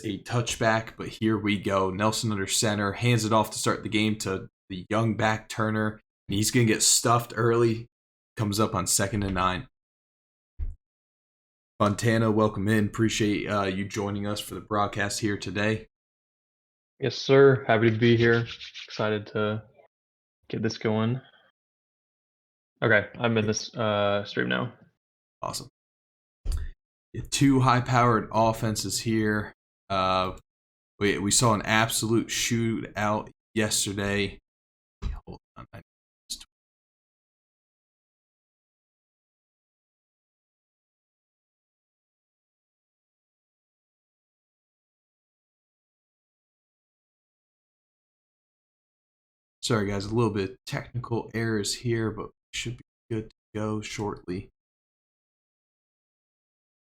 was a touchback, but here we go. Nelson under center, hands it off to start the game to the young back Turner, and he's going to get stuffed early. Comes up on 2nd and 9. Fontana, welcome in. Appreciate you joining us for the broadcast here today. Yes, sir. Happy to be here. Excited to get this going. Okay, I'm in this stream now. Awesome. Two high-powered offenses here. We saw an absolute shootout yesterday. Hold on. Sorry, guys, a little bit of technical errors here, but we should be good to go shortly.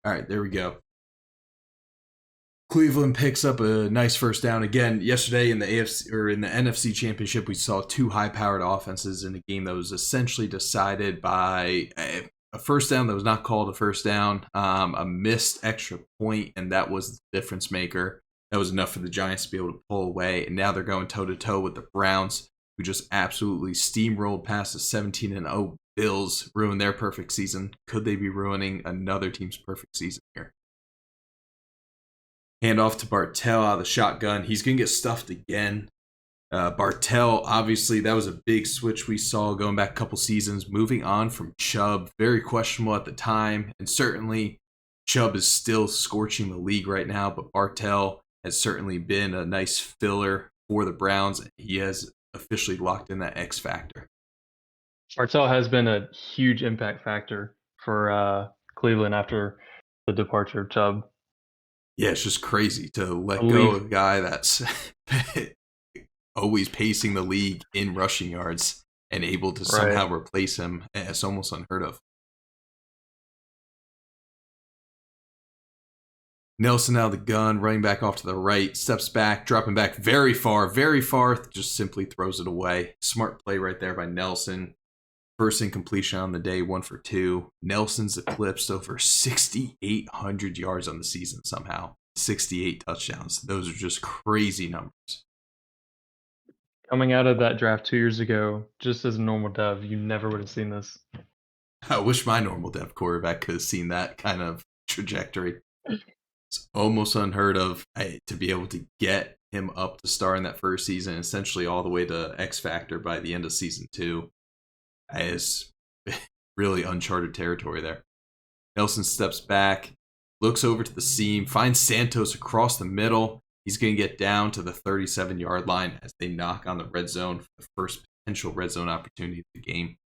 All right, there we go. Cleveland picks up a nice first down again. Yesterday in the NFC Championship, we saw two high-powered offenses in a game that was essentially decided by a first down that was not called a first down, a missed extra point, and that was the difference maker. That was enough for the Giants to be able to pull away, and now they're going toe-to-toe with the Browns, who just absolutely steamrolled past the 17-0 Bills, ruined their perfect season. Could they be ruining another team's perfect season here? Hand off to Bartell out of the shotgun. He's going to get stuffed again. Bartell, obviously, that was a big switch we saw going back a couple seasons. Moving on from Chubb, very questionable at the time. And certainly, Chubb is still scorching the league right now. But Bartell has certainly been a nice filler for the Browns. He has officially locked in that X factor. Bartell has been a huge impact factor for Cleveland after the departure of Chubb. Yeah, it's just crazy to let go of a guy that's always pacing the league in rushing yards and able to somehow replace him. It's almost unheard of. Nelson out of the gun, running back off to the right, steps back, dropping back very far, just simply throws it away. Smart play right there by Nelson. First incompletion on the day, 1 for 2. Nelson's eclipsed over 6,800 yards on the season somehow. 68 touchdowns. Those are just crazy numbers. Coming out of that draft 2 years ago, just as a normal dev, you never would have seen this. I wish my normal dev quarterback could have seen that kind of trajectory. It's almost unheard of to be able to get him up to star in that first season, essentially all the way to X Factor by the end of season 2. Is really uncharted territory there. Nelson steps back, looks over to the seam, finds Santos across the middle. He's going to get down to the 37-yard line as they knock on the red zone for the first potential red zone opportunity of the game.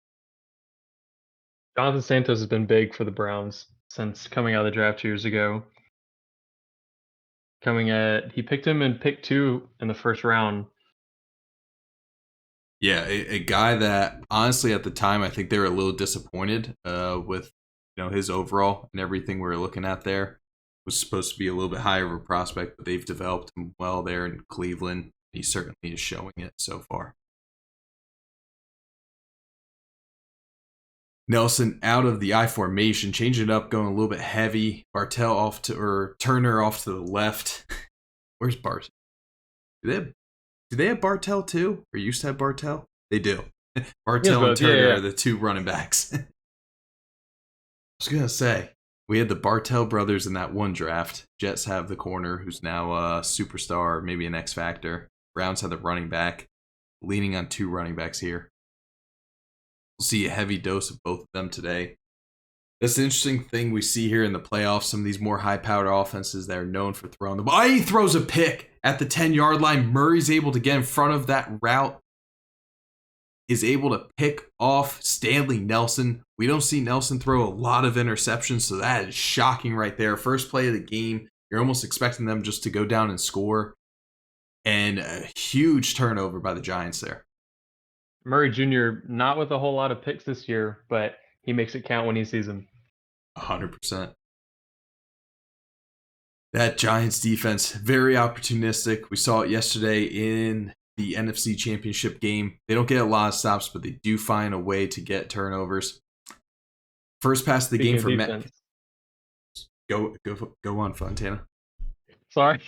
Jonathan Santos has been big for the Browns since coming out of the draft 2 years ago. He picked him in pick 2 in the first round. Yeah, a guy that honestly at the time I think they were a little disappointed with his overall and everything we were looking at there. Was supposed to be a little bit higher of a prospect, but they've developed him well there in Cleveland. He certainly is showing it so far. Nelson out of the I formation, changing it up, going a little bit heavy. Turner off to the left. Where's Bart? Do they have Bartell too? Or used to have Bartell? They do. Bartell and Turner are the two running backs. I was going to say, we had the Bartell brothers in that one draft. Jets have the corner, who's now a superstar, maybe an X Factor. Browns have the running back, leaning on 2 running backs here. We'll see a heavy dose of both of them today. That's the interesting thing we see here in the playoffs. Some of these more high-powered offenses that are known for throwing the ball. He throws a pick at the 10-yard line. Murray's able to get in front of that route. Is able to pick off Stanley Nelson. We don't see Nelson throw a lot of interceptions, so that is shocking right there. First play of the game. You're almost expecting them just to go down and score. And a huge turnover by the Giants there. Murray Jr., not with a whole lot of picks this year, but he makes it count when he sees them. 100%. That Giants defense, very opportunistic. We saw it yesterday in the NFC Championship game. They don't get a lot of stops, but they do find a way to get turnovers. First pass of the game for Matt. Go on, Fontana. Sorry.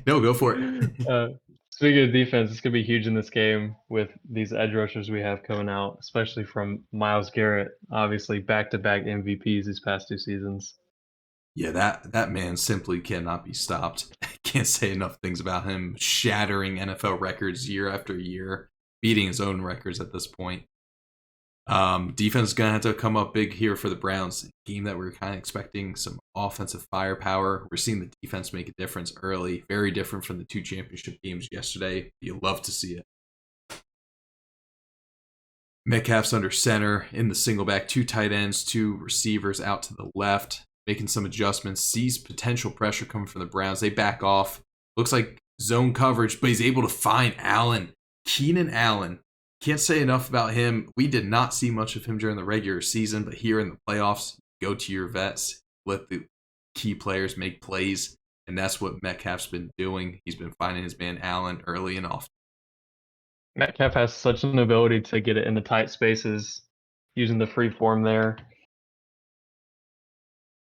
No, go for it. uh, Speaking of defense, it's gonna be huge in this game with these edge rushers we have coming out, especially from Myles Garrett. Obviously, back-to-back MVPs these past 2 seasons. Yeah, that man simply cannot be stopped. Can't say enough things about him. Shattering NFL records year after year, beating his own records at this point. Defense is gonna have to come up big here for the Browns. Game that we're kind of expecting some offensive firepower. We're seeing the defense make a difference early. Very different from the 2 championship games yesterday. You love to see it. Metcalf's under center in the single back, 2 tight ends, 2 receivers out to the left, making some adjustments. Sees potential pressure coming from the Browns. They back off. Looks like zone coverage, but he's able to find Allen. Keenan Allen. Can't say enough about him. We did not see much of him during the regular season, but here in the playoffs, go to your vets, let the key players make plays, and that's what Metcalf's been doing. He's been finding his man Allen early and often. Metcalf has such an ability to get it in the tight spaces using the free form there.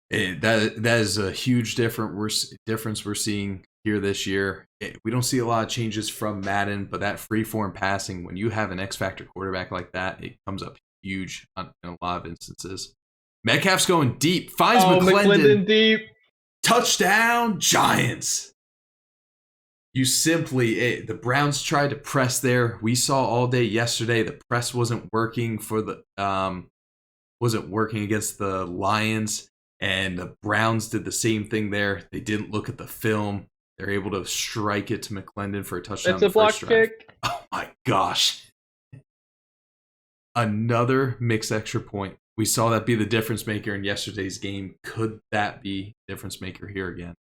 That is a huge difference we're seeing here this year. We don't see a lot of changes from Madden, but that free-form passing, when you have an X-Factor quarterback like that, it comes up huge in a lot of instances. Metcalf's going deep, finds McClendon. Deep. Touchdown, Giants. The Browns tried to press there. We saw all day yesterday the press wasn't working wasn't working against the Lions. And the Browns did the same thing there. They didn't look at the film. They're able to strike it to McClendon for a touchdown. It's a block kick. Oh my gosh. Another mixed extra point. We saw that be the difference maker in yesterday's game. Could that be difference maker here again?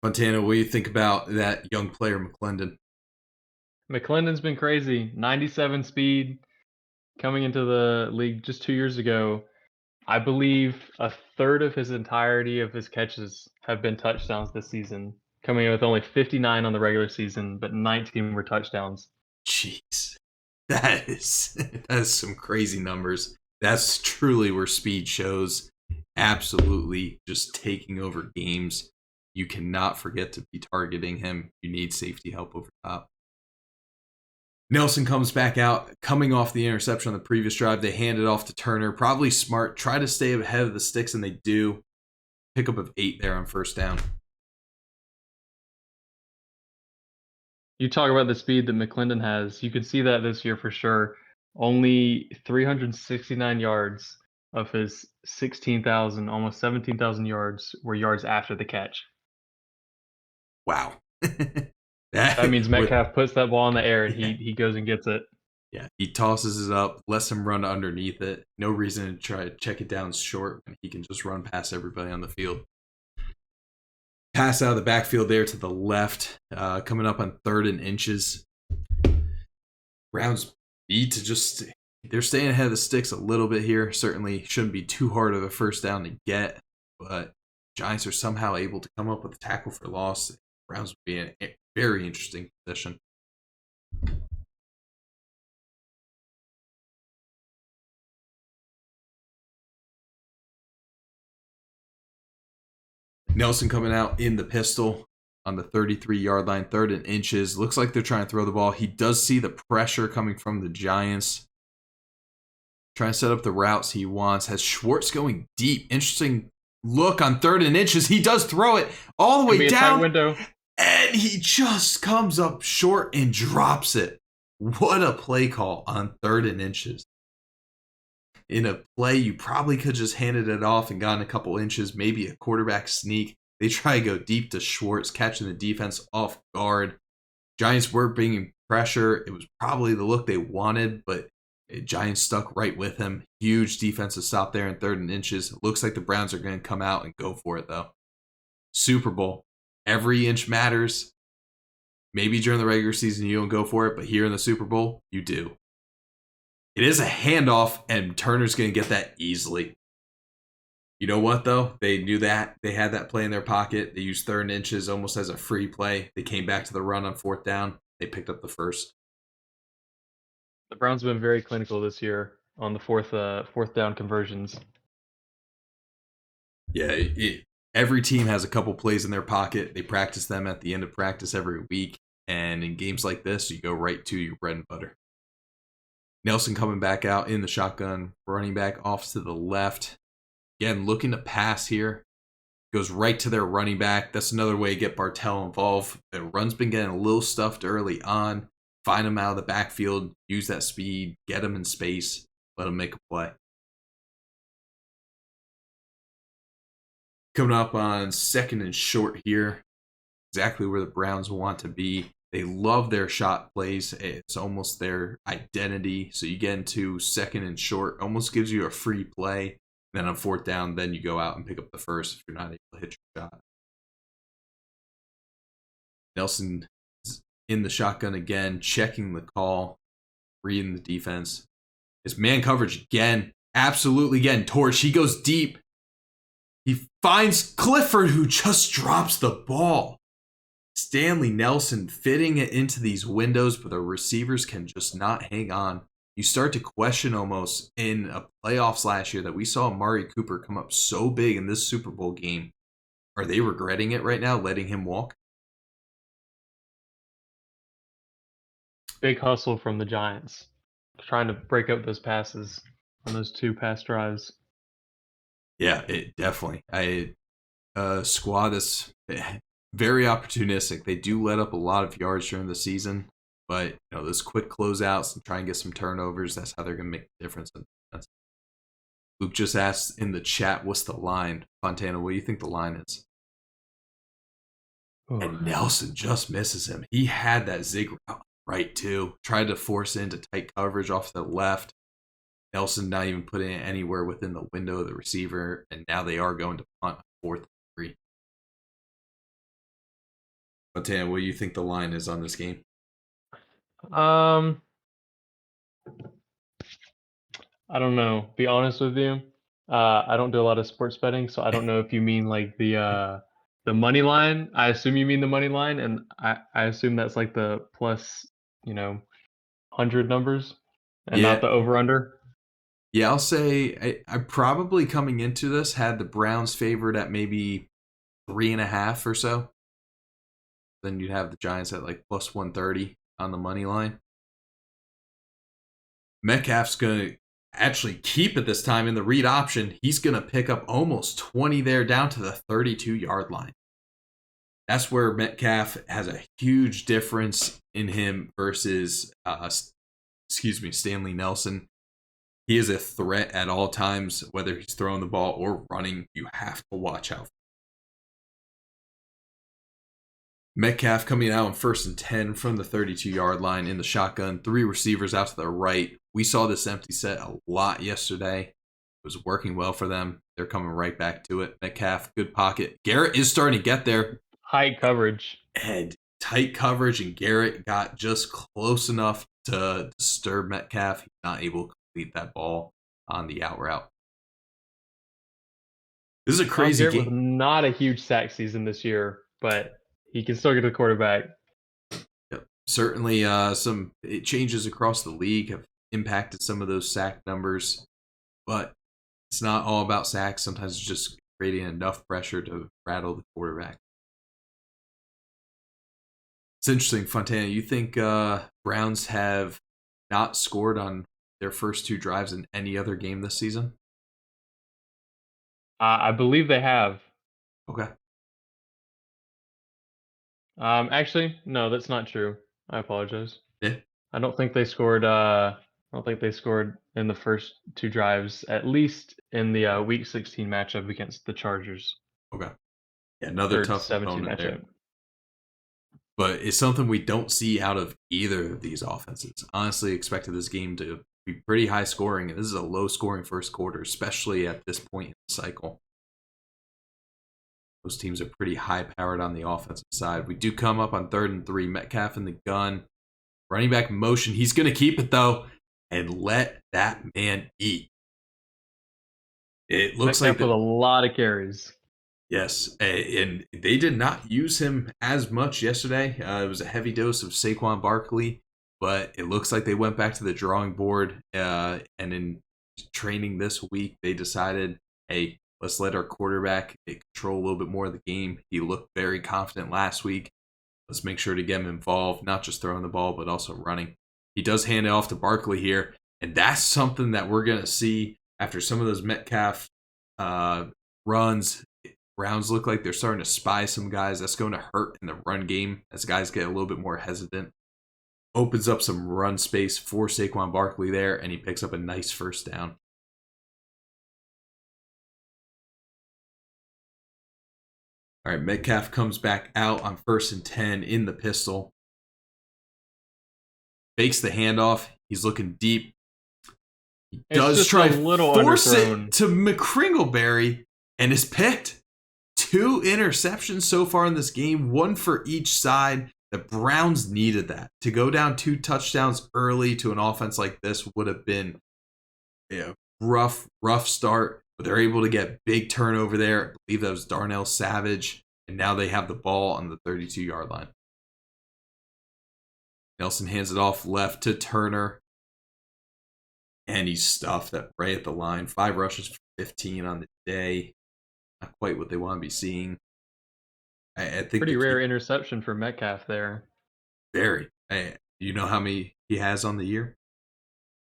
Montana, what do you think about that young player, McClendon? McClendon's been crazy. 97 speed coming into the league just 2 years ago. I believe a third of his entirety of his catches have been touchdowns this season, coming in with only 59 on the regular season, but 19 were touchdowns. Jeez, that is some crazy numbers. That's truly where speed shows. Absolutely just taking over games. You cannot forget to be targeting him. You need safety help over top. Nelson comes back out, coming off the interception on the previous drive. They hand it off to Turner. Probably smart. Try to stay ahead of the sticks, and they do. Pickup of 8 there on first down. You talk about the speed that McClendon has. You can see that this year for sure. Only 369 yards of his 16,000, almost 17,000 yards were yards after the catch. Wow. That means Metcalf puts that ball in the air and he goes and gets it. Yeah, he tosses it up, lets him run underneath it. No reason to try to check it down short when he can just run past everybody on the field. Pass out of the backfield there to the left, coming up on 3rd and inches. Browns need to they're staying ahead of the sticks a little bit here. Certainly shouldn't be too hard of a first down to get, but Giants are somehow able to come up with a tackle for loss. Browns would be in a very interesting position. Nelson coming out in the pistol on the 33-yard line, 3rd and inches. Looks like they're trying to throw the ball. He does see the pressure coming from the Giants. Trying to set up the routes he wants. Has Schwartz going deep. Interesting look on 3rd and inches. He does throw it all the way down. Window. And he just comes up short and drops it. What a play call on 3rd and inches. In a play, you probably could just handed it off and gotten a couple inches, maybe a quarterback sneak. They try to go deep to Schwartz, catching the defense off guard. Giants were bringing pressure. It was probably the look they wanted, but Giants stuck right with him. Huge defensive stop there in 3rd and inches. It looks like the Browns are going to come out and go for it, though. Super Bowl. Every inch matters. Maybe during the regular season you don't go for it, but here in the Super Bowl, you do. It is a handoff, and Turner's going to get that easily. You know what, though? They knew that. They had that play in their pocket. They used 3rd and inches almost as a free play. They came back to the run on 4th down. They picked up the first. The Browns have been very clinical this year on the fourth down conversions. Yeah, Every team has a couple plays in their pocket. They practice them at the end of practice every week. And in games like this, you go right to your bread and butter. Nelson coming back out in the shotgun, running back off to the left. Again, looking to pass here. Goes right to their running back. That's another way to get Bartell involved. The run's been getting a little stuffed early on. Find him out of the backfield. Use that speed. Get him in space. Let him make a play. Coming up on 2nd and short here. Exactly where the Browns want to be. They love their shot plays. It's almost their identity. So you get into 2nd and short. Almost gives you a free play. Then on 4th down, then you go out and pick up the first if you're not able to hit your shot. Nelson is in the shotgun again, checking the call, reading the defense. His man coverage again, absolutely again. Torch, he goes deep. He finds Clifford, who just drops the ball. Stanley Nelson fitting it into these windows, but the receivers can just not hang on. You start to question almost in a playoffs last year that we saw Amari Cooper come up so big in this Super Bowl game. Are they regretting it right now, letting him walk? Big hustle from the Giants, trying to break up those passes on those 2 pass drives. Yeah, it definitely. Squad is very opportunistic. They do let up a lot of yards during the season. But, those quick closeouts and try and get some turnovers, that's how they're going to make the difference in defense. Luke just asked in the chat, what's the line? Fontana, what do you think the line is? Oh. And Nelson just misses him. He had that zig route right, too. Tried to force into tight coverage off the left. Nelson not even putting it anywhere within the window of the receiver. And now they are going to punt 4th and 3. Fontana, what do you think the line is on this game? I don't know. Be honest with you. I don't do a lot of sports betting, so I don't know if you mean like the money line. I assume you mean the money line, and I assume that's like the plus, 100 numbers, and not the over under. Yeah, I'll say I probably coming into this had the Browns favored at maybe 3.5 or so. Then you'd have the Giants at like plus 130 on the money line. Metcalf's going to actually keep it this time in the read option. He's going to pick up almost 20 there down to the 32-yard line. That's where Metcalf has a huge difference in him versus, Stanley Nelson. He is a threat at all times, whether he's throwing the ball or running. You have to watch out. Metcalf coming out on 1st and 10 from the 32-yard line in the shotgun. 3 receivers out to the right. We saw this empty set a lot yesterday. It was working well for them. They're coming right back to it. Metcalf, good pocket. Garrett is starting to get there. Tight coverage. And tight coverage, and Garrett got just close enough to disturb Metcalf. He's not able to complete that ball on the out route. This is a crazy game. Garrett was not a huge sack season this year, but he can still get the quarterback. Yep. Certainly some changes across the league have impacted some of those sack numbers, but it's not all about sacks. Sometimes it's just creating enough pressure to rattle the quarterback. It's interesting, Fontana. You think Browns have not scored on their first 2 drives in any other game this season? I believe they have. Okay. Actually, no, that's not true. I apologize. Yeah. I don't think they scored. I don't think they scored in the first 2 drives, at least in the Week 16 matchup against the Chargers. Okay. Yeah, another tough opponent matchup there. But it's something we don't see out of either of these offenses. Honestly, expected this game to be pretty high scoring. This is a low scoring first quarter, especially at this point in the cycle. Those teams are pretty high powered on the offensive side. We do come up on 3rd and 3. Metcalf in the gun. Running back motion. He's going to keep it, though, and let that man eat. It looks Metcalf like with a lot of carries. Yes, and they did not use him as much yesterday. It was a heavy dose of Saquon Barkley, but it looks like they went back to the drawing board. And in training this week, they decided, hey, Let's let our quarterback control a little bit more of the game. He looked very confident last week. Let's make sure to get him involved, not just throwing the ball, but also running. He does hand it off to Barkley here, and that's something that we're going to see after some of those Metcalf runs. Browns look like they're starting to spy some guys. That's going to hurt in the run game as guys get a little bit more hesitant. Opens up some run space for Saquon Barkley there, and he picks up a nice first down. All right, Metcalf comes back out on 1st and 10 in the pistol. Fakes the handoff. He's looking deep. He does try to force it to McCringleberry and is picked. 2 interceptions so far in this game, 1 for each side. The Browns needed that. To go down 2 touchdowns early to an offense like this would have been a rough start. But they're able to get big turnover there. I believe that was Darnell Savage. And now they have the ball on the 32-yard line. Nelson hands it off left to Turner. And he's stuffed right at the line. 5 rushes for 15 on the day. Not quite what they want to be seeing. I think pretty rare interception for Metcalf there. Very. You know how many he has on the year?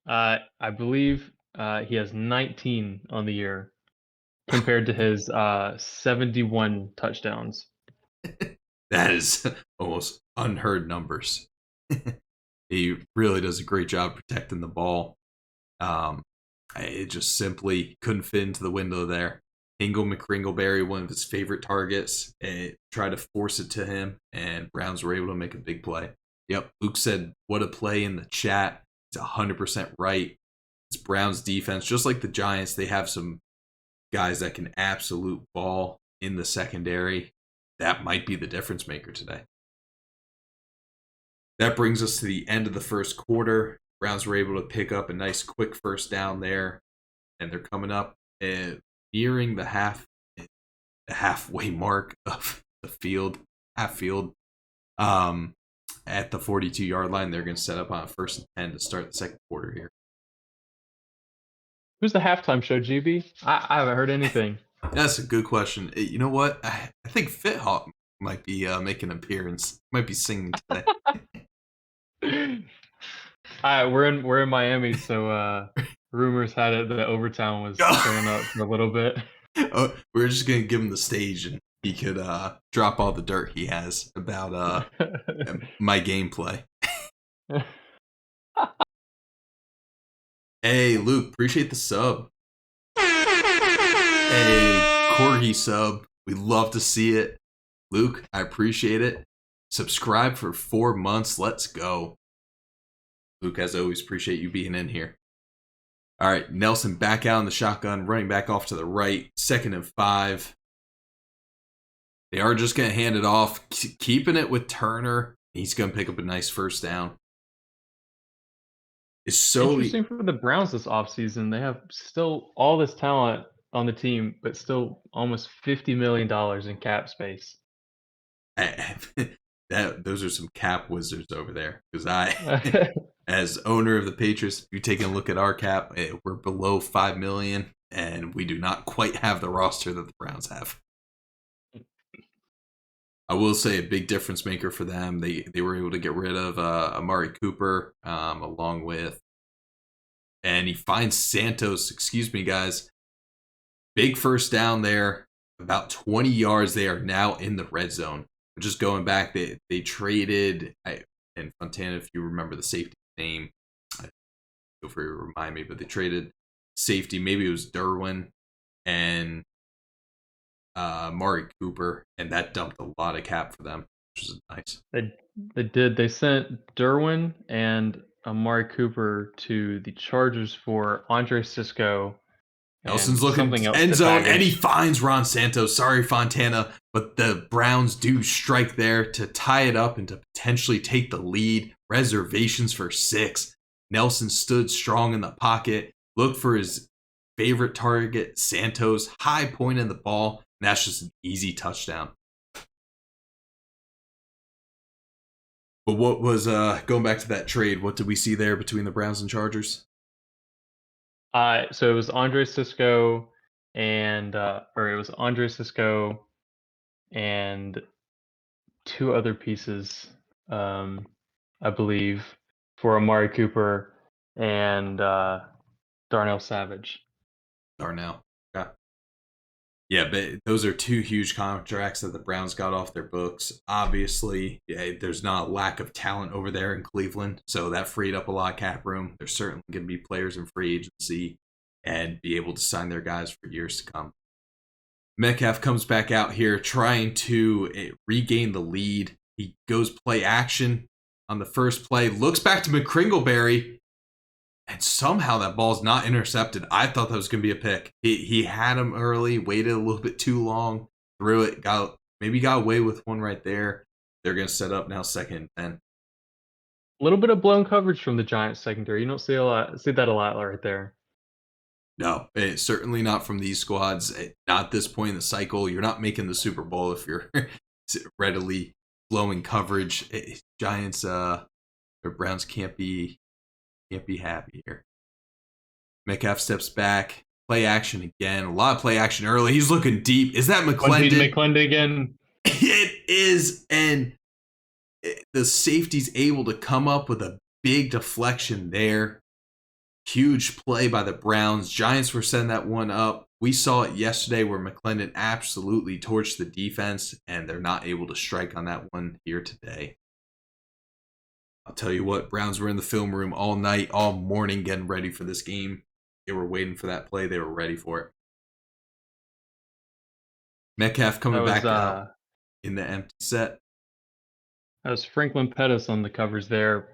I believe he has 19 on the year compared to his 71 touchdowns. That is almost unheard numbers. He really does a great job protecting the ball. It just simply couldn't fit into the window there. McCringleberry, one of his favorite targets, tried to force it to him, and Browns were able to make a big play. Yep, Luke said, what a play in the chat. It's 100% right. It's Browns defense. Just like the Giants, they have some guys that can absolute ball in the secondary. That might be the difference maker today. That brings us to the end of the first quarter. Browns were able to pick up a nice quick first down there, and they're coming up nearing the halfway mark of the field, half field. At the 42-yard line, they're going to set up on a 1st and 10 to start the second quarter here. Who's the halftime show, GB? I haven't heard anything. That's a good question. You know what? I think FitHawk might be making an appearance. Might be singing today. We're in Miami, so rumors had it that Overtown was showing up for a little bit. Oh, we're just gonna give him the stage, and he could drop all the dirt he has about my gameplay. Hey, Luke, appreciate the sub. Hey, Corgi sub. We love to see it. Luke, I appreciate it. Subscribe for 4 months. Let's go. Luke, as always, appreciate you being in here. All right, Nelson back out in the shotgun, running back off to the right, 2nd and 5. They are just going to hand it off, keeping it with Turner. He's going to pick up a nice first down. It's so interesting for the Browns this offseason. They have still all this talent on the team, but still almost $50 million in cap space. Those are some cap wizards over there. Because as owner of the Patriots, if you take a look at our cap, we're below $5 million, and we do not quite have the roster that the Browns have. I will say a big difference maker for them. They were able to get rid of Amari Cooper along with, and he finds Santos. Excuse me, guys. Big first down there, about 20 yards. They are now in the red zone. Just going back, they traded, and Fontana, if you remember the safety name, feel free to remind me, but they traded safety. Maybe it was Derwin and Amari Cooper, and that dumped a lot of cap for them, which is nice. They did. They sent Derwin and Amari Cooper to the Chargers for Andre Sisco. Nelson's looking end zone, and he finds Ron Santos. Sorry, Fontana, but the Browns do strike there to tie it up and to potentially take the lead. Reservations for 6. Nelson stood strong in the pocket, looked for his favorite target, Santos, high point in the ball, and that's just an easy touchdown. But what was, going back to that trade, what did we see there between the Browns and Chargers? So it was Andre Sisco and or it was Andre Cisco and two other pieces, um, I believe, for Amari Cooper and Darnell Savage. Darnell. Yeah. Yeah, but those are two huge contracts that the Browns got off their books. Obviously, yeah, there's not a lack of talent over there in Cleveland, so that freed up a lot of cap room. There's certainly going to be players in free agency and be able to sign their guys for years to come. Metcalf comes back out here trying to regain the lead. He goes play action on the first play, looks back to McCringleberry, and somehow that ball's not intercepted. I thought that was going to be a pick. He had him early, waited a little bit too long, threw it, maybe got away with one right there. They're going to set up now 2nd and 10. A little bit of blown coverage from the Giants secondary. You don't see that a lot right there. No, it's certainly not from these squads. Not at this point in the cycle. You're not making the Super Bowl if you're readily blowing coverage. Giants, or Browns can't be happy here. Metcalf steps back. Play action again. A lot of play action early. He's looking deep. Is that McClendon? McClendon again. It is. And the safety's able to come up with a big deflection there. Huge play by the Browns. Giants were setting that one up. We saw it yesterday where McClendon absolutely torched the defense, and they're not able to strike on that one here today. I'll tell you what, Browns were in the film room all night, all morning, getting ready for this game. They were waiting for that play. They were ready for it. Metcalf coming back out in the empty set. That was Franklin Pettis on the covers there.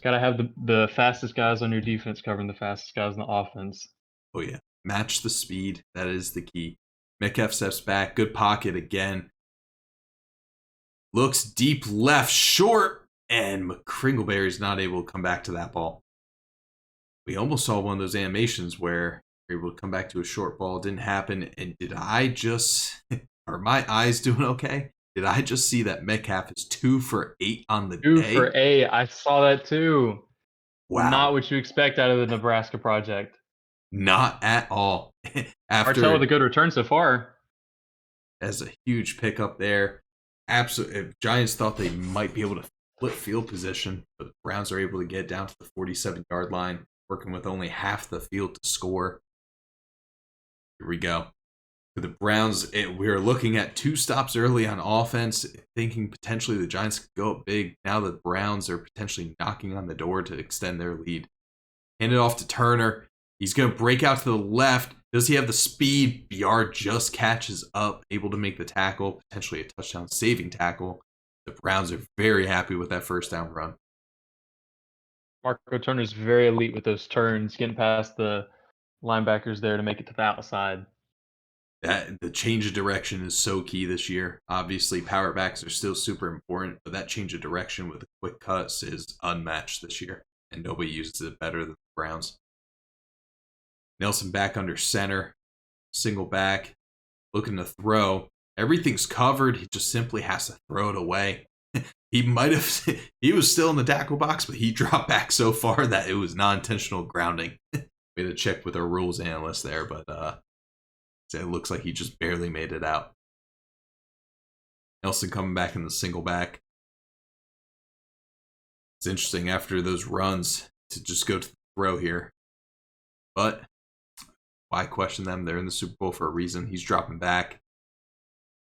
Got to have the fastest guys on your defense covering the fastest guys on the offense. Oh, yeah. Match the speed. That is the key. Metcalf steps back. Good pocket again. Looks deep left, short. And McCringleberry's not able to come back to that ball. We almost saw one of those animations where we were able to come back to a short ball. It didn't happen. And did I just... Are my eyes doing okay? Did I just see that Metcalf is 2 for 8 on the day? 2 for 8. I saw that too. Wow. Not what you expect out of the Nebraska project. Not at all. Martell with a good return so far. As a huge pickup there. Absolutely. Giants thought they might be able to flip field position, but the Browns are able to get down to the 47-yard line, working with only half the field to score. Here we go. For the Browns, we are looking at 2 stops early on offense, thinking potentially the Giants could go up big. Now the Browns are potentially knocking on the door to extend their lead. Hand it off to Turner. He's going to break out to the left. Does he have the speed? BR just catches up, able to make the tackle, potentially a touchdown-saving tackle. The Browns are very happy with that first down run. Marco Turner's very elite with those turns, getting past the linebackers there to make it to the outside. The change of direction is so key this year. Obviously, power backs are still super important, but that change of direction with the quick cuts is unmatched this year, and nobody uses it better than the Browns. Nelson back under center, single back, looking to throw. Everything's covered. He just simply has to throw it away. He was still in the tackle box, but he dropped back so far that it was non-intentional grounding. We had to check with our rules analyst there, but it looks like he just barely made it out. Nelson coming back in the single back. It's interesting after those runs to just go to the throw here. But why question them? They're in the Super Bowl for a reason. He's dropping back.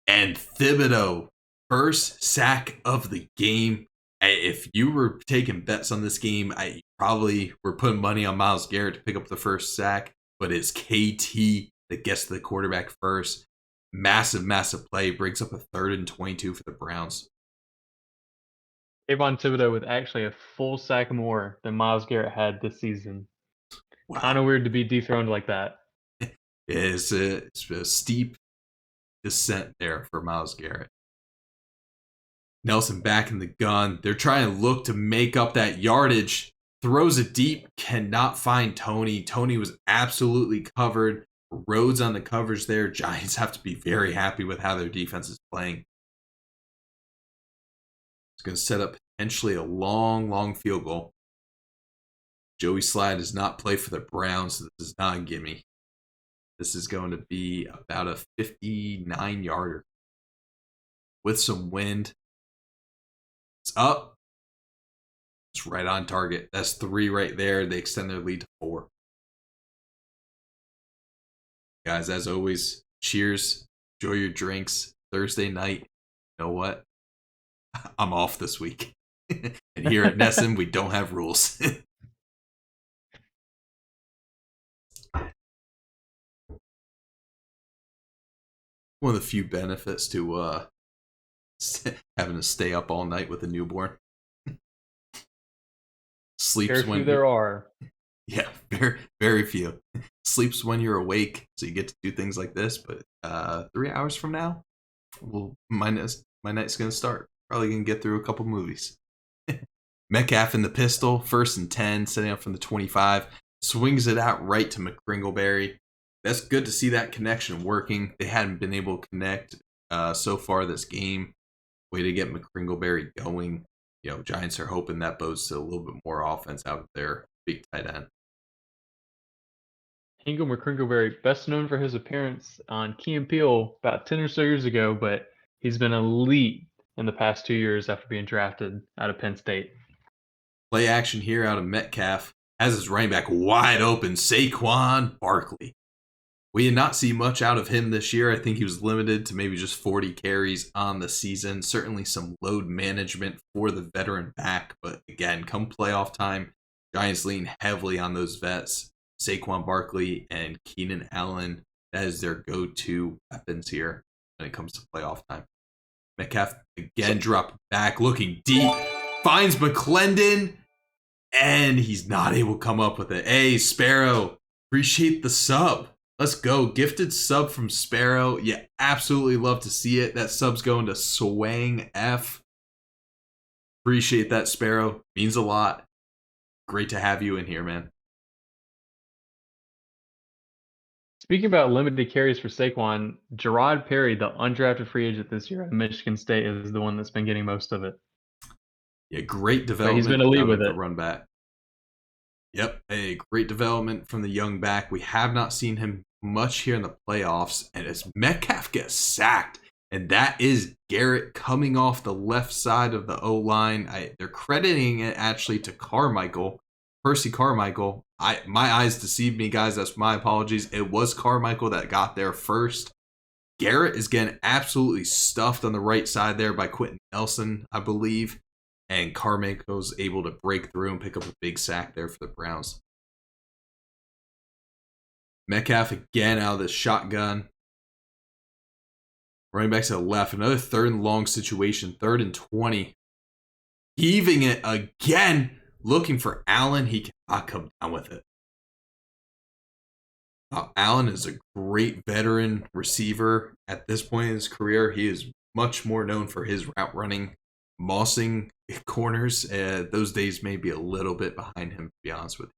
And Thibodeau, first sack of the game. If you were taking bets on this game, you probably were putting money on Myles Garrett to pick up the first sack. But it's KT that gets to the quarterback first. Massive, massive play. Brings up a 3rd and 22 for the Browns. Kayvon Thibodeau with actually a full sack more than Myles Garrett had this season. Wow. Kind of weird to be dethroned like that. It's a steep descent there for Myles Garrett. Nelson back in the gun. They're trying to look to make up that yardage. Throws it deep. Cannot find Tony. Tony was absolutely covered. Rhodes on the coverage there. Giants have to be very happy with how their defense is playing. It's going to set up potentially a long, long field goal. Joey Slye does not play for the Browns, so this is not a gimme. This is going to be about a 59-yarder with some wind. It's up. It's right on target. That's 3 right there. They extend their lead to 4. Guys, as always, cheers. Enjoy your drinks. Thursday night. You know what? I'm off this week. And here at Nesson, we don't have rules. One of the few benefits to having to stay up all night with a newborn. Sleeps Very when few there are. Yeah, very very few. Sleeps when you're awake, so you get to do things like this. But 3 hours from now, my night's gonna start. Probably gonna get through a couple movies. Metcalf in the pistol, 1st and 10, setting up from the 25, swings it out right to McCringleberry. That's good to see that connection working. They hadn't been able to connect so far this game. Way to get McCringleberry going. Giants are hoping that bodes to a little bit more offense out of their big tight end. Hingle McCringleberry, best known for his appearance on Key and Peele about 10 or so years ago, but he's been elite in the past 2 years after being drafted out of Penn State. Play action here out of Metcalf. Has his running back wide open, Saquon Barkley. We did not see much out of him this year. I think he was limited to maybe just 40 carries on the season. Certainly some load management for the veteran back. But again, come playoff time, Giants lean heavily on those vets. Saquon Barkley and Keenan Allen. That is their go-to weapons here when it comes to playoff time. Metcalf again dropped back, looking deep. Finds McClendon. And he's not able to come up with it. Hey, Sparrow, appreciate the sub. Let's go. Gifted sub from Sparrow. Yeah, absolutely love to see it. That sub's going to Swang F. Appreciate that, Sparrow. Means a lot. Great to have you in here, man. Speaking about limited carries for Saquon, Gerard Perry, the undrafted free agent this year at Michigan State, is the one that's been getting most of it. Yeah, great But he's been development elite out with of the it. run back. Yep, a great development from the young back. We have not seen him much here in the playoffs. And as Metcalf gets sacked, and that is Garrett coming off the left side of the O-line. They're crediting it actually to Carmichael, Percy Carmichael. My eyes deceived me, guys. That's my apologies. It was Carmichael that got there first. Garrett is getting absolutely stuffed on the right side there by Quentin Nelson, I believe. And Carmichael's able to break through and pick up a big sack there for the Browns. Metcalf again out of the shotgun. Running back to the left. Another 3rd and long situation. 3rd and 20. Heaving it again. Looking for Allen. He cannot come down with it. Allen is a great veteran receiver. At this point in his career, he is much more known for his route running, mossing corners. Those days may be a little bit behind him, to be honest with you.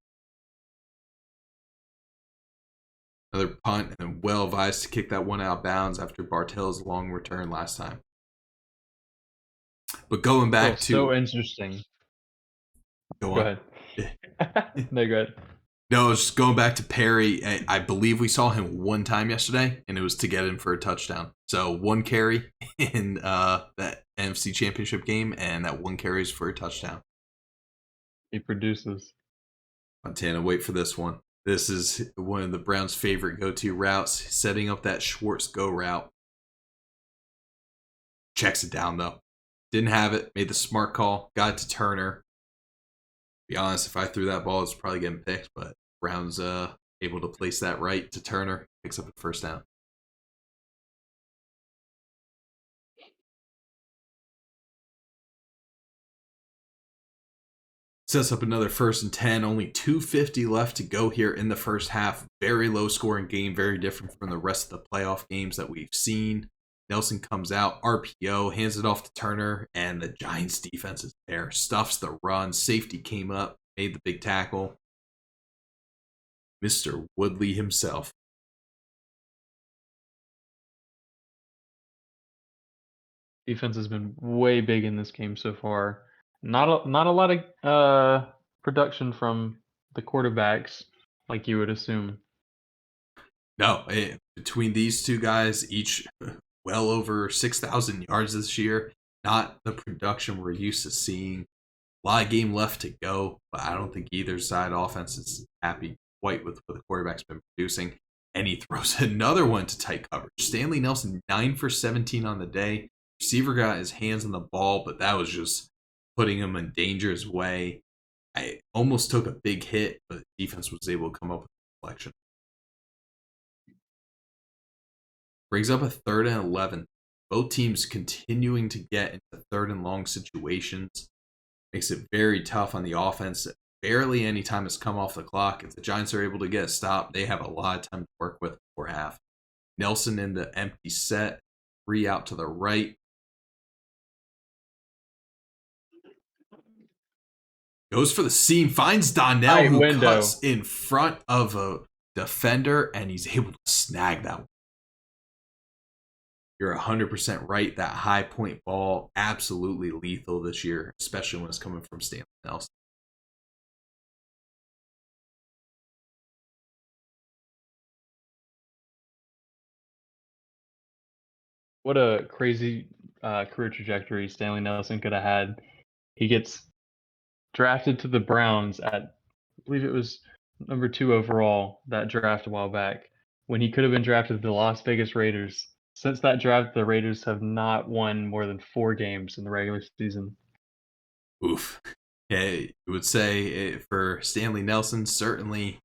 Another punt, and then well advised to kick that one out of bounds after Bartell's long return last time. But going back to... So interesting. Go ahead. No, go ahead. No, just going back to Perry. I believe we saw him one time yesterday, and it was to get him for a touchdown. So 1 carry in that NFC Championship game, and that 1 carry is for a touchdown. He produces. Montana, wait for this one. This is one of the Browns' favorite go-to routes, setting up that Schwartz go route. Checks it down, though. Didn't have it, made the smart call, got it to Turner. Be honest, if I threw that ball, it's probably getting picked, but Brown's able to place that right to Turner, picks up a 1st down. Sets up another 1st and 10, only 2:50 left to go here in the first half. Very low scoring game, very different from the rest of the playoff games that we've seen. Nelson comes out, RPO, hands it off to Turner, and the Giants defense is there. Stuffs the run, safety came up, made the big tackle. Mr. Woodley himself. Defense has been way big in this game so far. Not a lot of production from the quarterbacks, like you would assume. No, between these two guys, each well over 6,000 yards this year. Not the production we're used to seeing. A lot of game left to go, but I don't think either side offense is happy quite with what the quarterback's been producing. And he throws another one to tight coverage. Stanley Nelson, 9 for 17 on the day. Receiver got his hands on the ball, but that was just putting him in danger's way. I almost took a big hit, but the defense was able to come up with a deflection. Brings up a 3rd and 11. Both teams continuing to get into 3rd and long situations. Makes it very tough on the offense. Barely any time has come off the clock. If the Giants are able to get a stop, they have a lot of time to work with before half. Nelson in the empty set. 3 out to the right. Goes for the seam. Finds Donnell, Tight who window. cuts in front of a defender, and he's able to snag that one. You're 100% right. That high point ball, absolutely lethal this year, especially when it's coming from Stanley Nelson. What a crazy career trajectory Stanley Nelson could have had. He gets drafted to the Browns at, I believe it was number 2 overall, that draft a while back, when he could have been drafted to the Las Vegas Raiders. Since that draft, the Raiders have not won more than 4 games in the regular season. Oof. Yeah, I would say for Stanley Nelson, certainly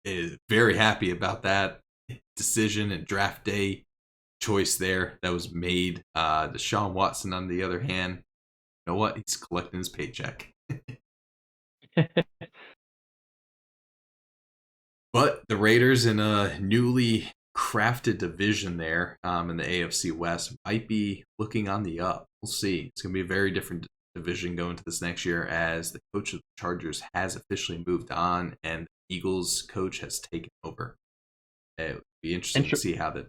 is very happy about that decision and draft day choice there that was made. Deshaun Watson, on the other hand, you know what? He's collecting his paycheck. But the Raiders, in a newly crafted division there in the AFC West, might be looking on the up. We'll see. It's going to be a very different division going to this next year, as the coach of the Chargers has officially moved on and the Eagles coach has taken over. It would be interesting to see how the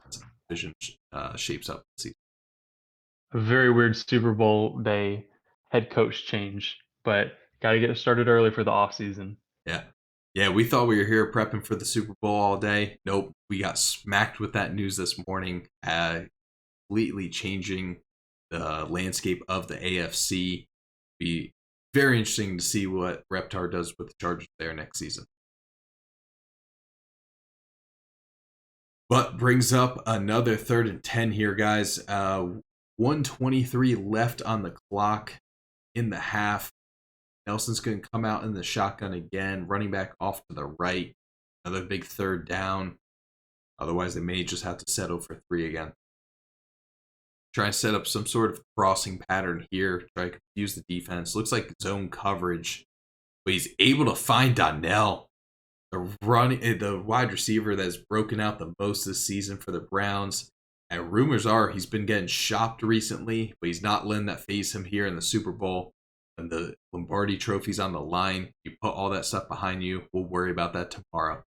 division shapes up this season. A very weird Super Bowl day head coach change, but got to get it started early for the offseason. Yeah, we thought we were here prepping for the Super Bowl all day. Nope, we got smacked with that news this morning, completely changing the landscape of the AFC. Be very interesting to see what Reptar does with the Chargers there next season. But brings up another 3rd and 10 here, guys. 1:23 left on the clock in the half. Nelson's going to come out in the shotgun again, running back off to the right. Another big 3rd down. Otherwise, they may just have to settle for 3 again. Try to set up some sort of crossing pattern here. Try to confuse the defense. Looks like zone coverage. But he's able to find Donnell, the wide receiver that's broken out the most this season for the Browns. And rumors are he's been getting shopped recently, but he's not letting that phase him here in the Super Bowl. And the Lombardi trophy's on the line. You put all that stuff behind you. We'll worry about that tomorrow.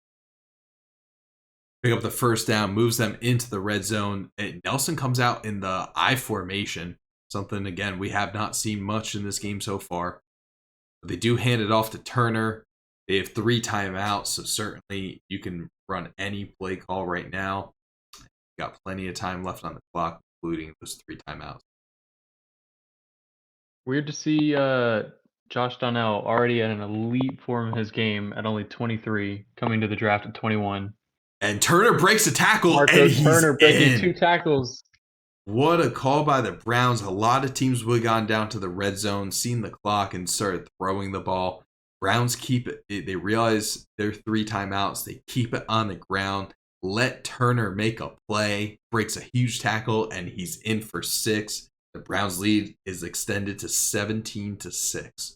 Pick up the 1st down, moves them into the red zone. And Nelson comes out in the I formation. Something, again, we have not seen much in this game so far. But they do hand it off to Turner. They have 3 timeouts, so certainly you can run any play call right now. Got plenty of time left on the clock, including those 3 timeouts. Weird to see Josh Donnell already at an elite form of his game at only 23, coming to the draft at 21. And Turner breaks a tackle, Marco and he's Turner breaking in. 2 tackles. What a call by the Browns. A lot of teams would have gone down to the red zone, seen the clock, and started throwing the ball. Browns keep it. They realize their 3 timeouts. They keep it on the ground. Let Turner make a play. Breaks a huge tackle, and he's in for 6. The Browns' lead is extended to 17-6.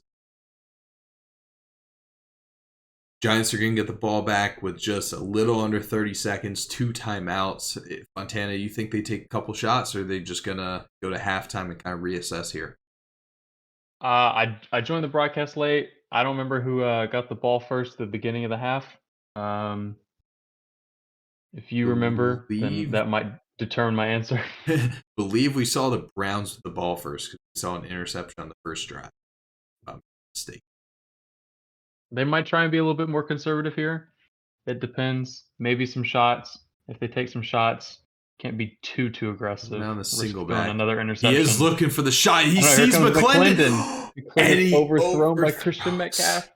Giants are going to get the ball back with just a little under 30 seconds, 2 timeouts. Fontana, you think they take a couple shots, or are they just going to go to halftime and kind of reassess here? I joined the broadcast late. I don't remember who got the ball first at the beginning of the half. If you remember, then that might determine my answer. Believe we saw the Browns with the ball first, because we saw an interception on the first drive. Mistake. They might try and be a little bit more conservative here. It depends. Maybe some shots. if they take some shots, can't be too Coming aggressive. down the Risk single throwing back. another He is interception. looking for the shot. He Oh, no, here sees comes McClendon. McClendon. And McClendon he overthrown by Christian overthrows. Metcalf.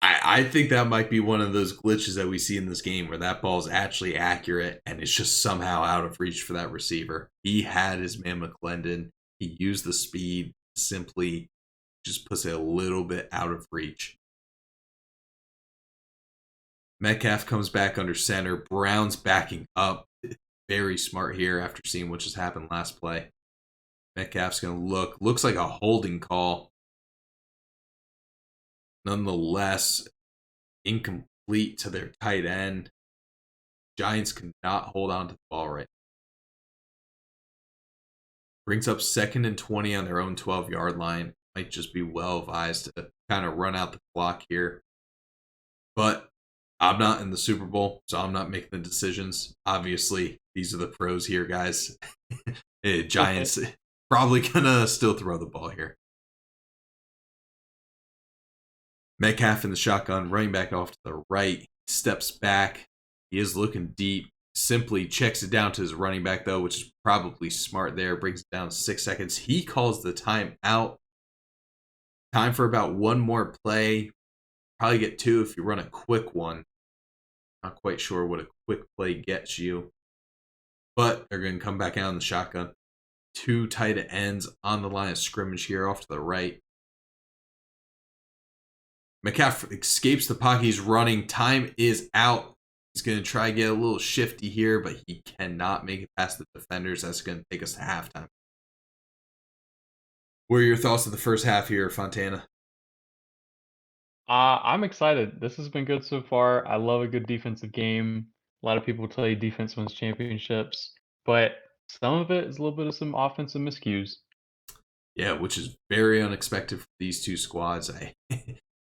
I think that might be one of those glitches that we see in this game where that ball is actually accurate and it's just somehow out of reach for that receiver. He had his man McClendon. He used the speed, simply just puts it a little bit out of reach. Metcalf comes back under center. Brown's backing up. Very smart here after seeing what just happened last play. Metcalf's going to looks like a holding call. Nonetheless, incomplete to their tight end. Giants cannot hold on to the ball right. Brings up 2nd and 20 on their own 12-yard line. Might just be well advised to kind of run out the clock here. But I'm not in the Super Bowl, so I'm not making the decisions. Obviously, these are the pros here, guys. Giants probably going to still throw the ball here. Metcalf in the shotgun, running back off to the right, steps back. He is looking deep. Simply checks it down to his running back, though, which is probably smart there. Brings it down to 6 seconds. He calls the timeout. Time for about one more play. Probably get 2 if you run a quick one. Not quite sure what a quick play gets you. But they're going to come back out in the shotgun. 2 tight ends on the line of scrimmage here off to the right. Metcalf escapes the pocket. He's running. Time is out. He's going to try to get a little shifty here, but he cannot make it past the defenders. That's going to take us to halftime. What are your thoughts of the first half here, Fontana? I'm excited. This has been good so far. I love a good defensive game. A lot of people tell you defense wins championships, but some of it is a little bit of some offensive miscues. Yeah, which is very unexpected for these two squads.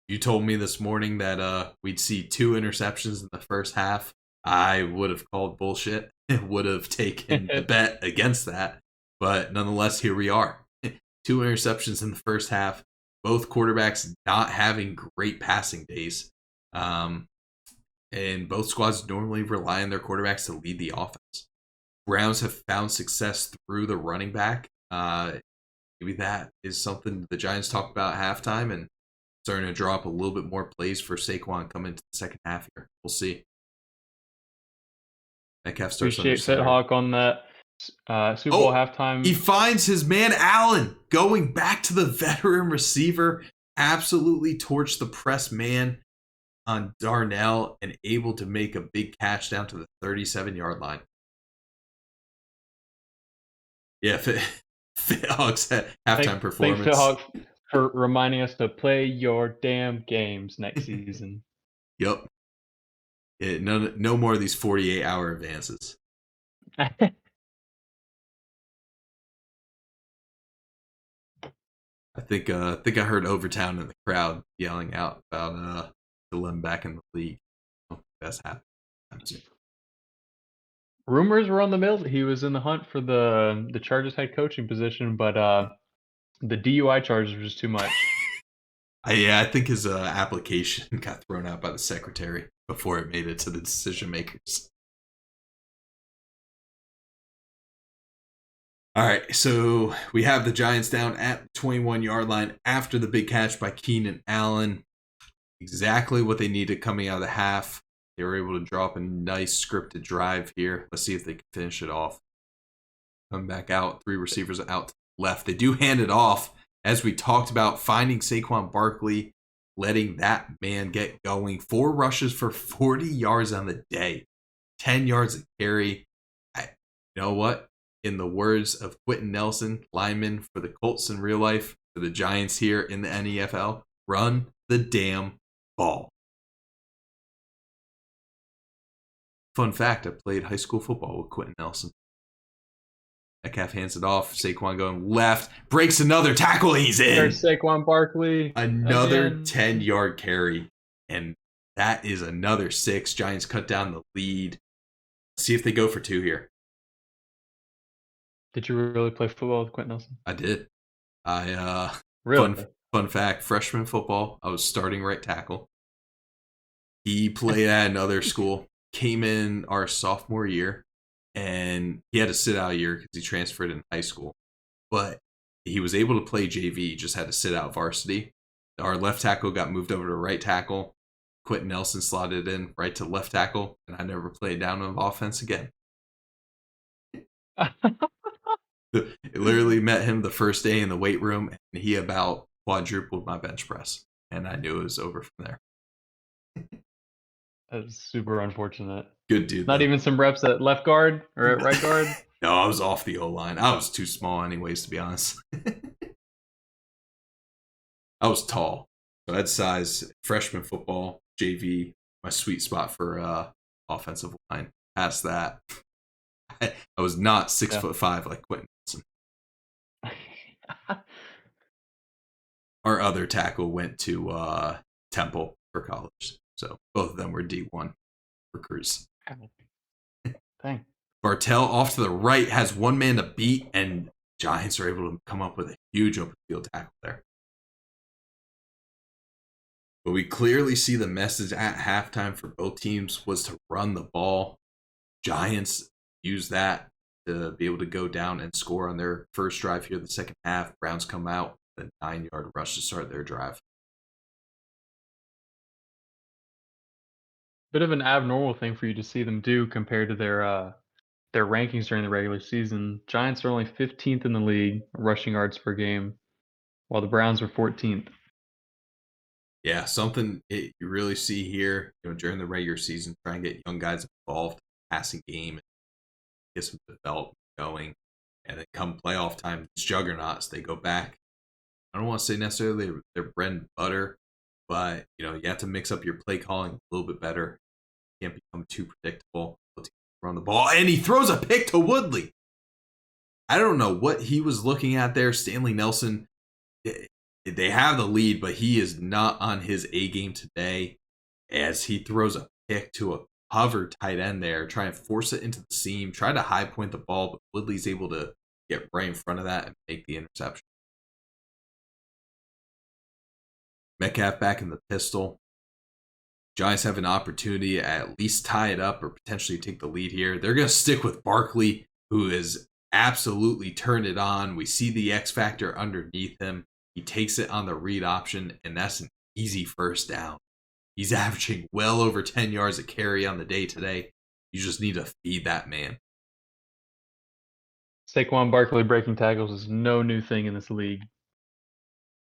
You told me this morning that we'd see 2 interceptions in the first half. I would have called bullshit. Would have taken the bet against that. But nonetheless, here we are. 2 interceptions in the first half. Both quarterbacks not having great passing days. And both squads normally rely on their quarterbacks to lead the offense. Browns have found success through the running back. Maybe that is something the Giants talk about at halftime and starting to draw up a little bit more plays for Saquon coming into the second half here. We'll see. Metcalf starts Appreciate FitHawk on that Super Bowl halftime. He finds his man Allen going back to the veteran receiver. Absolutely torched the press man on Darnell and able to make a big catch down to the 37-yard line. Yeah, FitHawk's halftime performance. Thanks, FitHawk, for reminding us to play your damn games next season. Yep. Yeah, no more of these 48-hour advances. I think I heard Overtown in the crowd yelling out about Dylan back in the league. I don't think that's happened. Rumors were on the mill that he was in the hunt for the Chargers head coaching position, but the DUI charges were just too much. I think his application got thrown out by the secretary before it made it to the decision makers. All right, so we have the Giants down at the 21-yard line after the big catch by Keenan Allen. Exactly what they needed coming out of the half. They were able to draw up a nice scripted drive here. Let's see if they can finish it off. Come back out, 3 receivers out to the left. They do hand it off, as we talked about, finding Saquon Barkley, letting that man get going. 4 rushes for 40 yards on the day, 10 yards a carry. You know what? In the words of Quentin Nelson, lineman for the Colts in real life, for the Giants here in the NEFL, run the damn ball. Fun fact, I played high school football with Quentin Nelson. Metcalf hands it off. Saquon going left. Breaks another tackle. He's in. There's Saquon Barkley. Another again. 10-yard carry. And that is another 6. Giants cut down the lead. Let's see if they go for 2 here. Did you really play football with Quentin Nelson? I did. Really? Fun fact, freshman football, I was starting right tackle. He played at another school. came in our sophomore year, and he had to sit out a year because he transferred in high school. But he was able to play JV, just had to sit out varsity. Our left tackle got moved over to right tackle. Quentin Nelson slotted in right to left tackle, and I never played down of offense again. It literally met him the first day in the weight room, and he about quadrupled my bench press, and I knew it was over from there. That's super unfortunate. Good dude, Not though. even some reps at left guard or at right guard? No, I was off the O-line. I was too small anyways, to be honest. I was tall. So that's size. Freshman football, JV, my sweet spot for offensive line. Past that, I was not 6'5" like Quentin Nelson. Our other tackle went to Temple for college. So both of them were D1 recruits. Dang. Bartell off to the right has one man to beat, and Giants are able to come up with a huge open field tackle there. But we clearly see the message at halftime for both teams was to run the ball. Giants use that to be able to go down and score on their first drive here in the second half. Browns come out, the 9-yard rush to start their drive. Bit of an abnormal thing for you to see them do compared to their rankings during the regular season. Giants are only 15th in the league rushing yards per game, while the Browns are 14th. Yeah, something you really see here, during the regular season, try and get young guys involved, passing game, get some development going, and then come playoff time, these juggernauts, they go back. I don't want to say necessarily they're bread and butter, but you have to mix up your play calling a little bit better. You can't become too predictable. Run the ball, and he throws a pick to Woodley. I don't know what he was looking at there. Stanley Nelson, they have the lead, but he is not on his A game today as he throws a pick to a covered tight end there, trying to force it into the seam, try to high point the ball, but Woodley's able to get right in front of that and make the interception. Metcalf back in the pistol. Giants have an opportunity to at least tie it up or potentially take the lead here. They're going to stick with Barkley, who is absolutely turned it on. We see the X factor underneath him. He takes it on the read option, and that's an easy first down. He's averaging well over 10 yards a carry on the day today. You just need to feed that man. Saquon Barkley breaking tackles is no new thing in this league.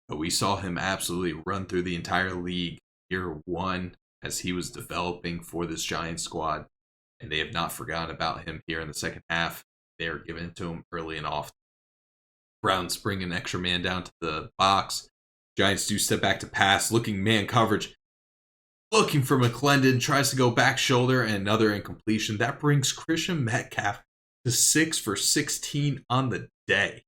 But we saw him absolutely run through the entire league year one as he was developing for this Giants squad, and they have not forgotten about him here in the second half. They are giving it to him early and often. Browns bring an extra man down to the box. Giants do step back to pass, looking man coverage. Looking for McClendon, tries to go back shoulder, and another incompletion. That brings Christian Metcalf to 6 for 16 on the day.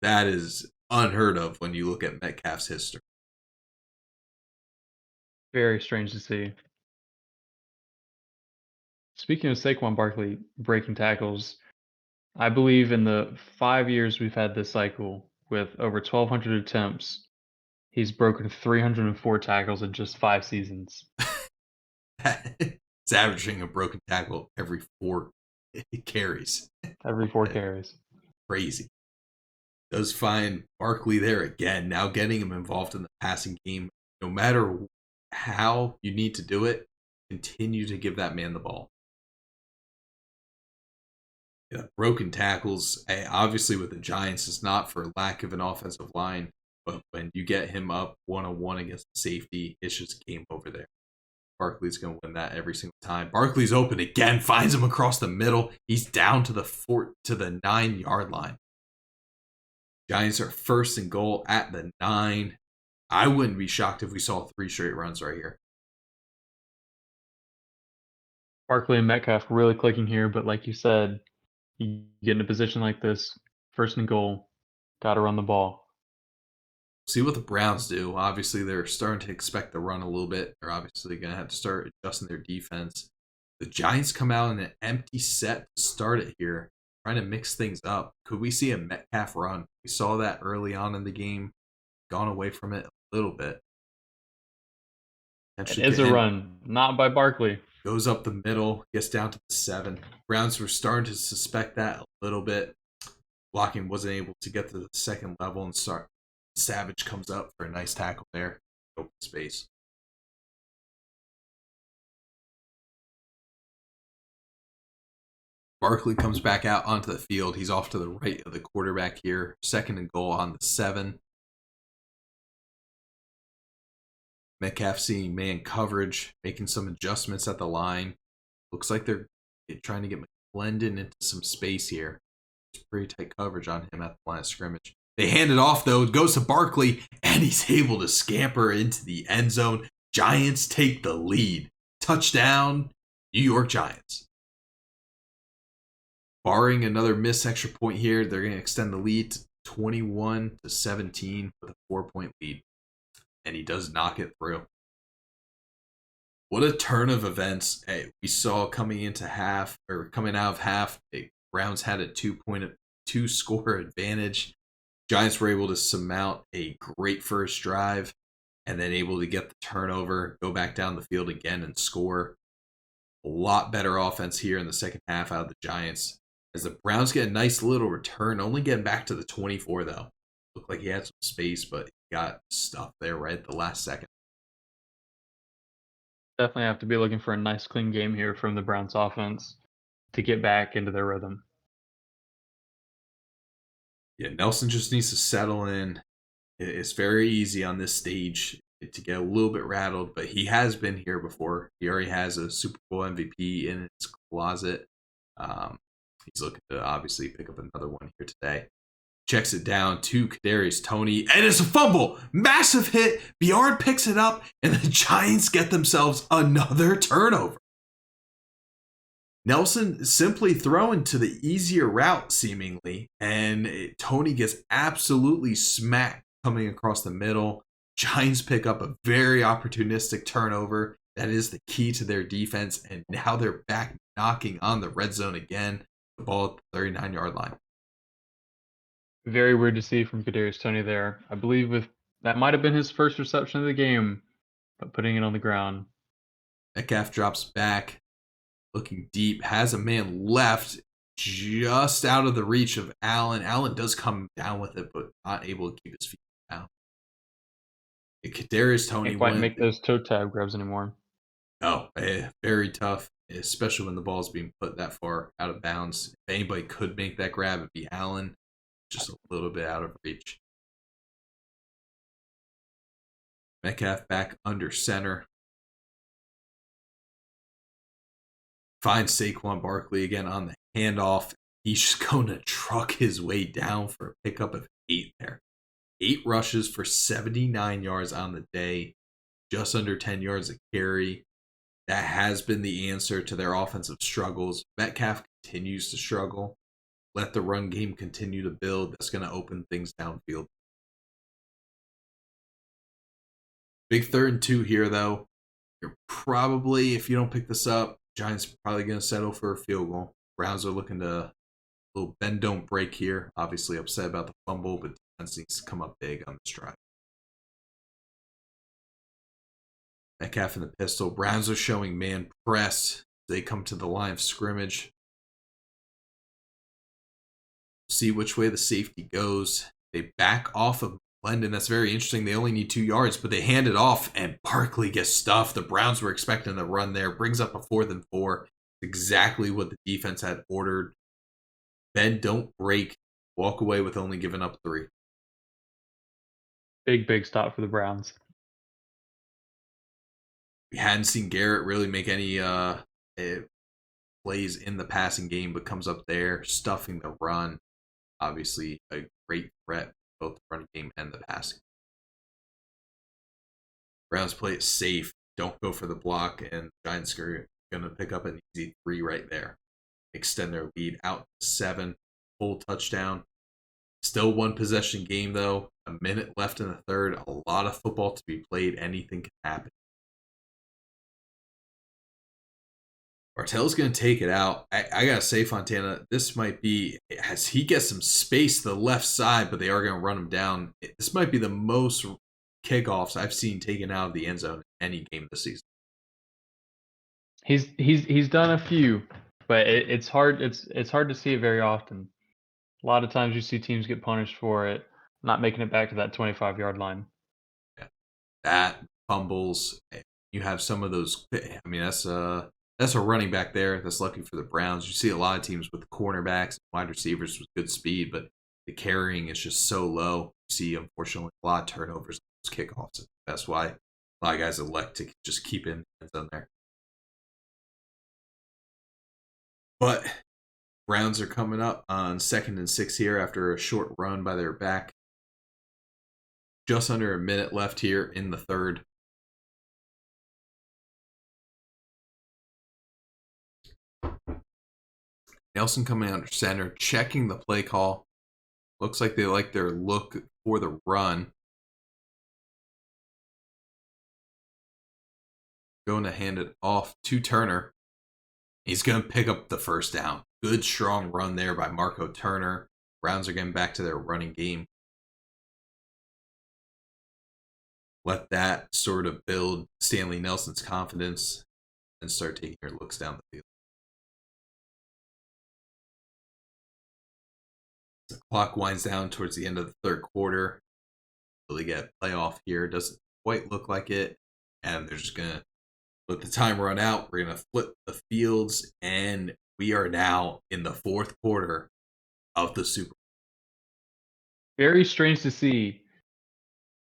That is unheard of when you look at Metcalf's history. Very strange to see. Speaking of Saquon Barkley breaking tackles, I believe in the 5 years we've had this cycle with over 1,200 attempts, he's broken 304 tackles in just 5 seasons. It's averaging a broken tackle every 4 carries. Every 4 carries. Crazy. Does find Barkley there again, now getting him involved in the passing game. No matter how you need to do it, continue to give that man the ball. Yeah, broken tackles, obviously with the Giants, it's not for lack of an offensive line, but when you get him up 1-on-1 against the safety, it's just game over there. Barkley's going to win that every single time. Barkley's open again, finds him across the middle. He's down to the 9-yard line. Giants are first and goal at the 9. I wouldn't be shocked if we saw 3 straight runs right here. Barkley and Metcalf really clicking here, but like you said, you get in a position like this, first and goal, got to run the ball. See what the Browns do. Obviously, they're starting to expect the run a little bit. They're obviously going to have to start adjusting their defense. The Giants come out in an empty set to start it here, trying to mix things up. Could we see a Metcalf run? We saw that early on in the game, gone away from it a little bit. It is a run, not by Barkley. goes up the middle, gets down to the 7. Browns were starting to suspect that a little bit. Blocking wasn't able to get to the second level, and Savage comes up for a nice tackle there. Open space. Barkley comes back out onto the field. He's off to the right of the quarterback here. 2nd and goal on the 7. Metcalf seeing man coverage, making some adjustments at the line. Looks like they're trying to get McClendon into some space here. It's pretty tight coverage on him at the line of scrimmage. They hand it off, though. It goes to Barkley, and he's able to scamper into the end zone. Giants take the lead. Touchdown, New York Giants. Barring another missed extra point here, they're going to extend the lead to 21-17 with a 4-point lead. And he does knock it through. What a turn of events we saw coming out of half. The Browns had a 2-score advantage. Giants were able to surmount a great first drive and then able to get the turnover, go back down the field again and score. A lot better offense here in the second half out of the Giants. As the Browns get a nice little return, only getting back to the 24 though. Looked like he had some space, but he got stuff there right at the last second. Definitely have to be looking for a nice clean game here from the Browns offense to get back into their rhythm. Yeah, Nelson just needs to settle in. It's very easy on this stage to get a little bit rattled, but he has been here before. He already has a Super Bowl MVP in his closet. He's looking to obviously pick up another one here today. Checks it down to Kadarius Toney, and it's a fumble. Massive hit. Bjorn picks it up, and the Giants get themselves another turnover. Nelson simply throwing to the easier route, seemingly, and Toney gets absolutely smacked coming across the middle. Giants pick up a very opportunistic turnover. That is the key to their defense, and now they're back knocking on the red zone again. The ball at the 39-yard line. Very weird to see from Kadarius Toney there. I believe that might have been his first reception of the game, but putting it on the ground. Metcalf drops back, looking deep, has a man left just out of the reach of Allen. Allen does come down with it, but not able to keep his feet down. Kadarius Toney Can't quite make those toe tag grabs anymore. No, very tough, especially when the ball's being put that far out of bounds. If anybody could make that grab, it'd be Allen, just a little bit out of reach. Metcalf back under center. Finds Saquon Barkley again on the handoff. He's just going to truck his way down for a pickup of 8 there. 8 rushes for 79 yards on the day, just under 10 yards a carry. That has been the answer to their offensive struggles. Metcalf continues to struggle. Let the run game continue to build. That's going to open things downfield. Big 3rd and 2 here, though. You're probably, if you don't pick this up, Giants are probably going to settle for a field goal. Browns are looking to a little bend, don't break here. Obviously upset about the fumble, but defense needs to come up big on this drive. Metcalf in the pistol. Browns are showing man press. They come to the line of scrimmage. See which way the safety goes. They back off of McClendon. That's very interesting. They only need 2 yards, but they hand it off, and Barkley gets stuffed. The Browns were expecting the run there. Brings up a 4th and 4. Exactly what the defense had ordered. Bend, don't break. Walk away with only giving up 3. Big stop for the Browns. We hadn't seen Garrett really make any plays in the passing game, but comes up there, stuffing the run. Obviously, a great threat, both the run game and the passing. Browns play it safe. Don't go for the block, and Giants are going to pick up an easy 3 right there. Extend their lead out to 7. Full touchdown. Still 1 possession game, though. A minute left in the 3rd. A lot of football to be played. Anything can happen. Bartell's going to take it out. I got to say, Fontana, this might be, as he gets some space to the left side, but they are going to run him down. This might be the most kickoffs I've seen taken out of the end zone in any game this season. He's done a few, but it's hard it's hard to see it very often. A lot of times you see teams get punished for it, not making it back to that 25-yard line. Yeah. That fumbles. You have some of those. I mean, that's a running back there. That's lucky for the Browns. You see a lot of teams with cornerbacks, wide receivers with good speed, but the carrying is just so low. You see, unfortunately, a lot of turnovers, kickoffs. That's why a lot of guys elect to just keep in the end zone there. But Browns are coming up on 2nd and 6 here after a short run by their back. Just under a minute left here in the third. Nelson coming under center, checking the play call. Looks like they like their look for the run. Going to hand it off to Turner. He's going to pick up the first down. Good, strong run there by Marco Turner. Browns are getting back to their running game. Let that sort of build Stanley Nelson's confidence and start taking your looks down the field. The clock winds down towards the end of the third quarter. Will they get a playoff here? Doesn't quite look like it. And they're just going to let the time run out. We're going to flip the fields. And we are now in the fourth quarter of the Super Bowl. Very strange to see.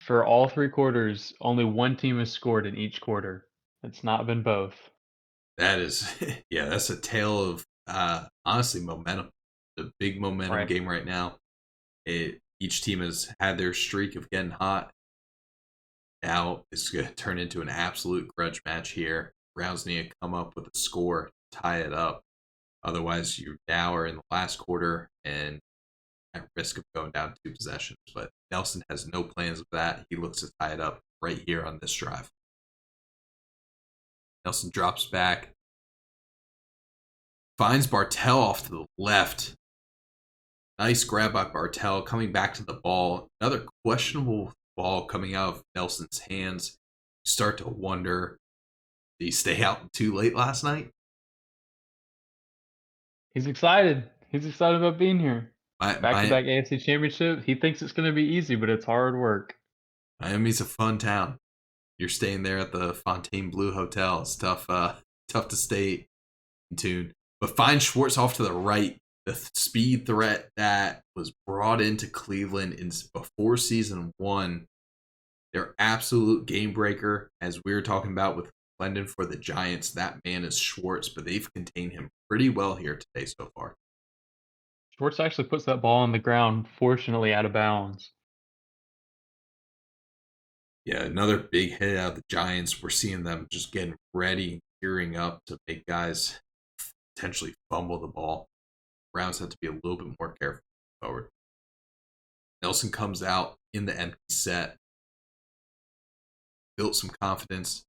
For all 3 quarters, only one team has scored in each quarter. It's not been both. That is, yeah, that's a tale of, honestly, momentum. The big momentum game right now. Each team has had their streak of getting hot. Now it's going to turn into an absolute grudge match here. Browns need to come up with a score to tie it up. Otherwise, you now are in the last quarter and at risk of going down 2 possessions. But Nelson has no plans of that. He looks to tie it up right here on this drive. Nelson drops back. Finds Bartell off to the left. Nice grab by Bartell coming back to the ball. Another questionable ball coming out of Nelson's hands. You start to wonder, did he stay out too late last night? He's excited. He's excited about being here. My Back-to-back AFC Championship. He thinks it's going to be easy, but it's hard work. Miami's a fun town. You're staying there at the Fontainebleau Hotel. It's tough to stay in tune. But find Schwartz off to the right. The speed threat that was brought into Cleveland before season 1. Their absolute game breaker, as we were talking about with Glendon for the Giants. That man is Schwartz, but they've contained him pretty well here today so far. Schwartz actually puts that ball on the ground, fortunately out of bounds. Yeah, another big hit out of the Giants. We're seeing them just getting ready, gearing up to make guys potentially fumble the ball. Browns have to be a little bit more careful forward. Nelson comes out in the empty set. Built some confidence.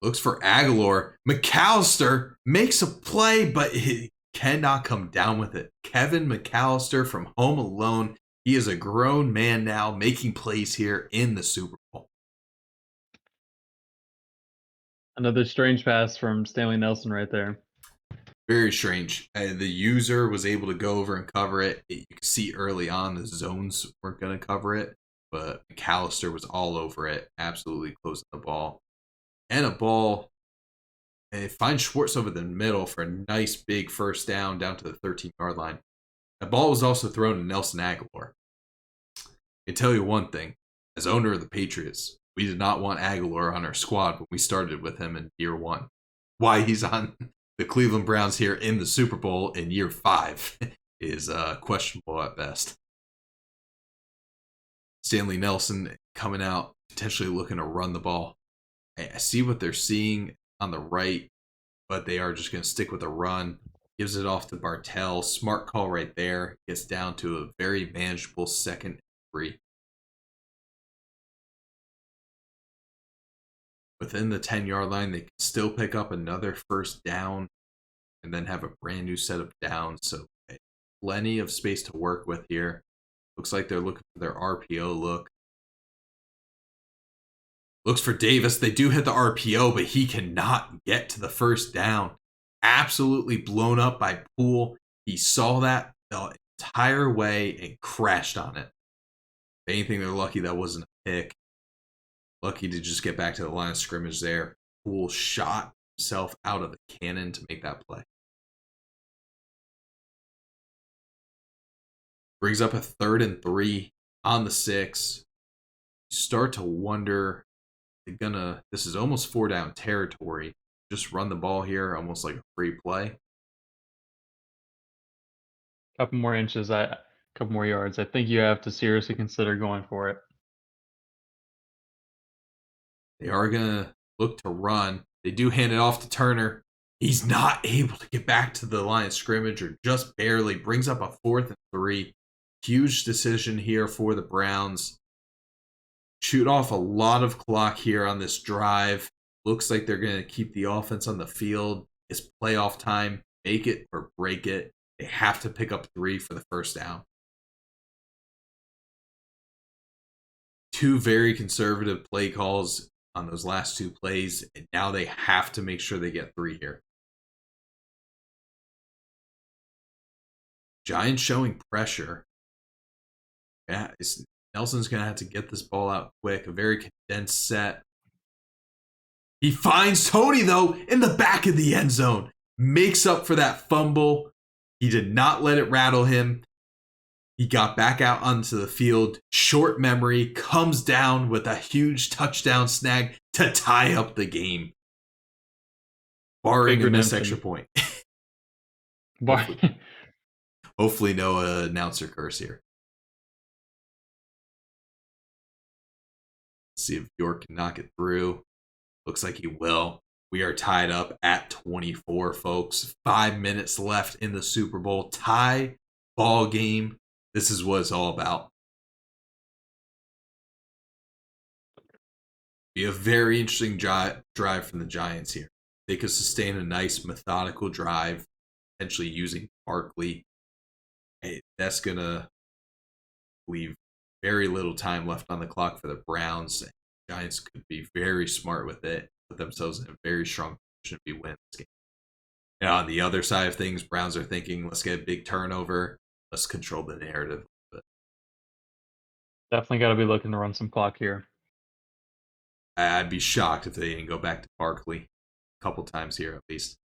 Looks for Aguilar. McAllister makes a play, but he cannot come down with it. Kevin McAllister from Home Alone. He is a grown man now making plays here in the Super Bowl. Another strange pass from Stanley Nelson right there. Very strange. The user was able to go over and cover it. You could see early on the zones weren't going to cover it, but McAllister was all over it, absolutely closing the ball. And a ball, and it finds Schwartz over the middle for a nice big first down to the 13-yard line. The ball was also thrown to Nelson Aguilar. I can tell you one thing. As owner of the Patriots, we did not want Aguilar on our squad when we started with him in year 1. Why he's on the Cleveland Browns here in the Super Bowl in year 5 is questionable at best. Stanley Nelson coming out, potentially looking to run the ball. I see what they're seeing on the right, but they are just going to stick with a run. Gives it off to Bartell. Smart call right there. Gets down to a very manageable 2nd and 3. Within the 10-yard line, they can still pick up another first down and then have a brand new set of downs. So plenty of space to work with here. Looks like they're looking for their RPO look. Looks for Davis. They do hit the RPO, but he cannot get to the first down. Absolutely blown up by Poole. He saw that the entire way and crashed on it. If anything, they're lucky that wasn't a pick. Lucky to just get back to the line of scrimmage there. Poole shot himself out of the cannon to make that play. Brings up a 3rd and 3 on the 6. You start to wonder, this is almost 4-down territory. Just run the ball here, almost like a free play. Couple more inches, couple more yards. I think you have to seriously consider going for it. They are going to look to run. They do hand it off to Turner. He's not able to get back to the line of scrimmage, or just barely. Brings up a 4th and 3. Huge decision here for the Browns. Shoot off a lot of clock here on this drive. Looks like they're going to keep the offense on the field. It's playoff time. Make it or break it. They have to pick up 3 for the first down. 2 very conservative play calls on those last 2 plays, and now they have to make sure they get 3 here. Giants showing pressure. Yeah, Nelson's going to have to get this ball out quick. A very condensed set. He finds Tony, though, in the back of the end zone. Makes up for that fumble. He did not let it rattle him. He got back out onto the field. Short memory. Comes down with a huge touchdown snag to tie up the game. Barring a missed extra point. Hopefully no announcer curse here. See if York can knock it through. Looks like he will. We are tied up at 24, folks. 5 minutes left in the Super Bowl. Tie ball game. This is what it's all about. Be a very interesting drive from the Giants here. They could sustain a nice methodical drive, potentially using Barkley. Hey, that's going to leave very little time left on the clock for the Browns. The Giants could be very smart with it, put themselves in a very strong position to win this game. Now, on the other side of things, Browns are thinking, let's get a big turnover. Let's control the narrative. Definitely got to be looking to run some clock here. I'd be shocked if they didn't go back to Barkley a couple times here at least.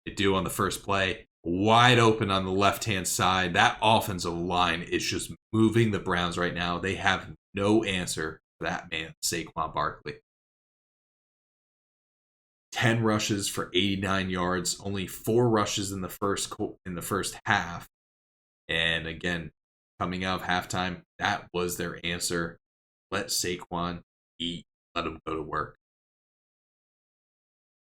They do on the first play. Wide open on the left-hand side. That offensive line is just moving the Browns right now. They have no answer for that man, Saquon Barkley. 10 rushes for 89 yards. Only 4 rushes in the first half. And again, coming out of halftime, that was their answer. Let Saquon eat. Let him go to work.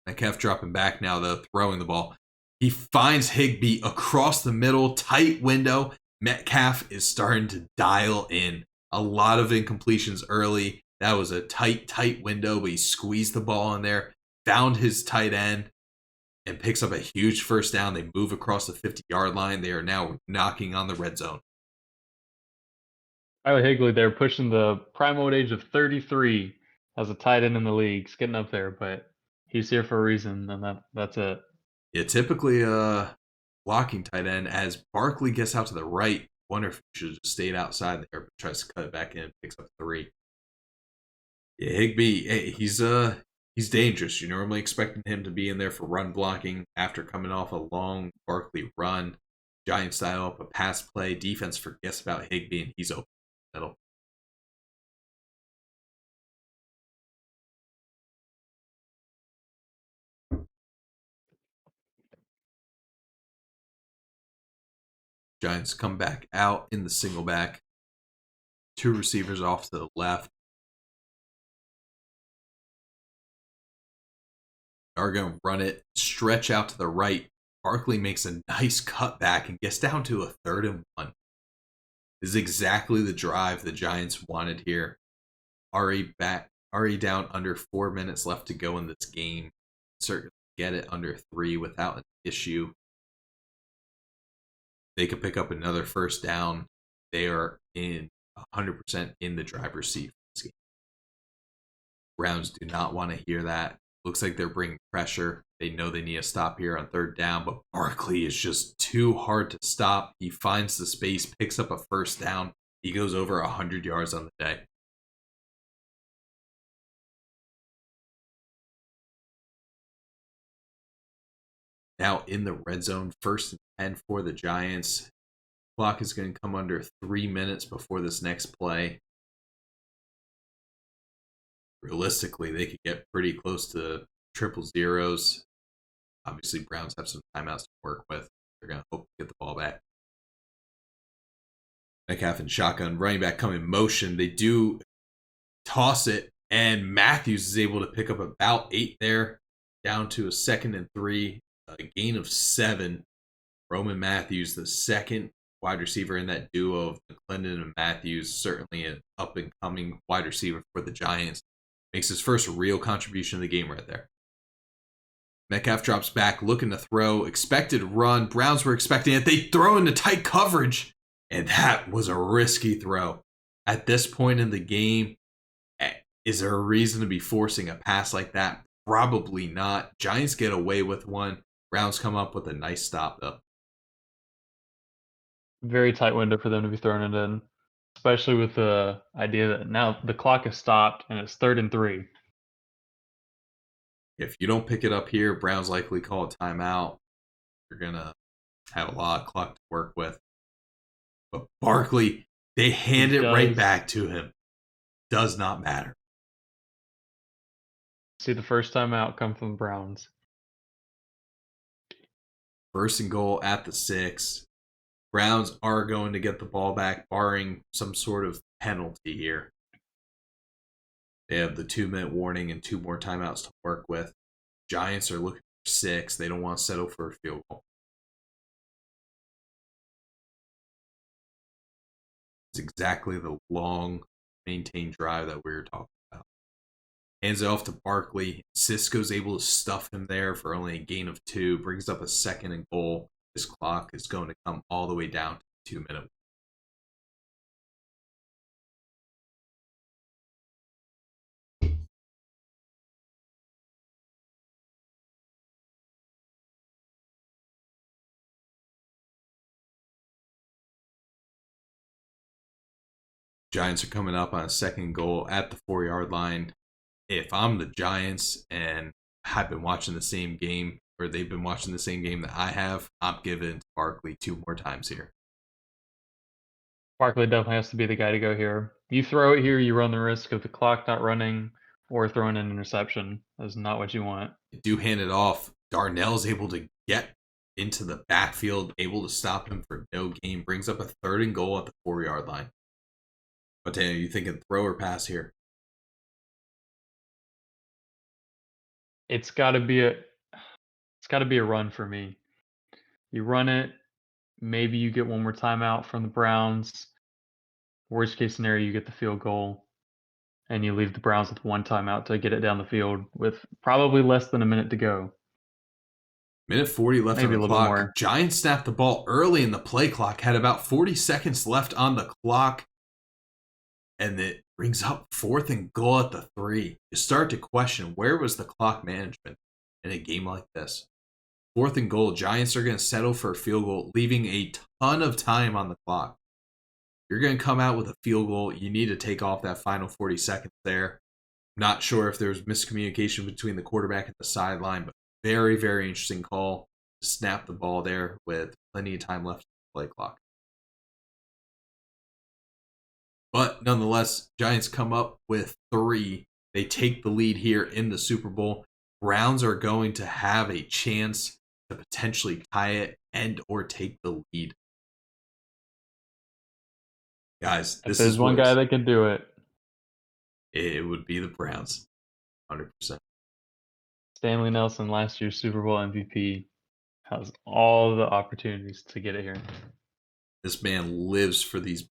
Metcalf dropping back now, though, throwing the ball. He finds Higbee across the middle, tight window. Metcalf is starting to dial in. A lot of incompletions early. That was a tight window, but he squeezed the ball in there, found his tight end, and picks up a huge first down. They move across the 50-yard line. They are now knocking on the red zone. Tyler Higley, they're pushing the prime old age of 33 as a tight end in the league. He's getting up there, but he's here for a reason, and that's it. Yeah, typically blocking tight end. As Barkley gets out to the right, wonder if he should have just stayed outside there, but tries to cut it back in, picks up 3. Yeah, Higbee, hey, he's dangerous. You're normally expecting him to be in there for run blocking after coming off a long Barkley run. Giants style up a pass play. Defense forgets about Higbee, and he's open in the middle. Giants come back out in the single back. 2 receivers off to the left. Are going to run it, stretch out to the right. Barkley makes a nice cutback and gets down to a 3rd and 1. This is exactly the drive the Giants wanted here. Already down under 4 minutes left to go in this game. Certainly get it under 3 without an issue. They could pick up another first down. They are in 100% in the driver's seat for this game. Browns do not want to hear that. Looks like they're bringing pressure. They know they need a stop here on third down, but Barkley is just too hard to stop. He finds the space, picks up a first down. He goes over 100 yards on the day. Now in the red zone, 1st and 10 for the Giants. Clock is going to come under 3 minutes before this next play. Realistically, they could get pretty close to triple zeros. Obviously, Browns have some timeouts to work with. They're going to hope to get the ball back. Metcalf and shotgun, running back come in motion. They do toss it, and Matthews is able to pick up about 8 there, down to a 2nd and 3, a gain of 7. Roman Matthews, the second wide receiver in that duo of McClendon and Matthews, certainly an up-and-coming wide receiver for the Giants. Makes his first real contribution in the game right there. Metcalf drops back, looking to throw. Expected run. Browns were expecting it. They throw into tight coverage. And that was a risky throw. At this point in the game, is there a reason to be forcing a pass like that? Probably not. Giants get away with one. Browns come up with a nice stop, though. Very tight window for them to be throwing it in, especially with the idea that now the clock is stopped and it's 3rd and 3. If you don't pick it up here, Browns likely call a timeout. You're going to have a lot of clock to work with. But Barkley, they hand it right back to him. Does not matter. See the first timeout come from the Browns. 1st and goal at the 6. Browns are going to get the ball back, barring some sort of penalty here. They have the 2-minute warning and 2 more timeouts to work with. Giants are looking for 6. They don't want to settle for a field goal. It's exactly the long, maintained drive that we were talking about. Hands it off to Barkley. Cisco's able to stuff him there for only a gain of 2. Brings up a 2nd and goal. This clock is going to come all the way down to 2 minutes. Giants are coming up on a 2nd goal at the 4-yard line. If I'm the Giants and have been watching the same game, or they've been watching the same game that I have, I'm giving to Barkley 2 more times here. Barkley definitely has to be the guy to go here. You throw it here, you run the risk of the clock not running or throwing an interception. That's not what you want. They do hand it off. Darnell's able to get into the backfield, able to stop him for no gain. Brings up a 3rd and goal at the 4-yard line. What are you thinking, throw or pass here? It's got to be a run for me. You run it, maybe you get one more timeout from the Browns. Worst case scenario, you get the field goal, and you leave the Browns with 1 timeout to get it down the field with probably less than a minute to go. Minute 40 left Maybe on the clock. Giants snapped the ball early in the play clock, had about 40 seconds left on the clock, and it brings up 4th and goal at the 3. You start to question, where was the clock management in a game like this? 4th and goal, Giants are going to settle for a field goal, leaving a ton of time on the clock. You're going to come out with a field goal. You need to take off that final 40 seconds there. Not sure if there's miscommunication between the quarterback and the sideline, but very, very interesting call to snap the ball there with plenty of time left on the play clock. But nonetheless, Giants come up with 3. They take the lead here in the Super Bowl. Browns are going to have a chance to potentially tie it and or take the lead. Guys, this is one guy that can do it. It would be the Browns, 100%. Stanley Nelson, last year's Super Bowl MVP, has all the opportunities to get it here. This man lives for these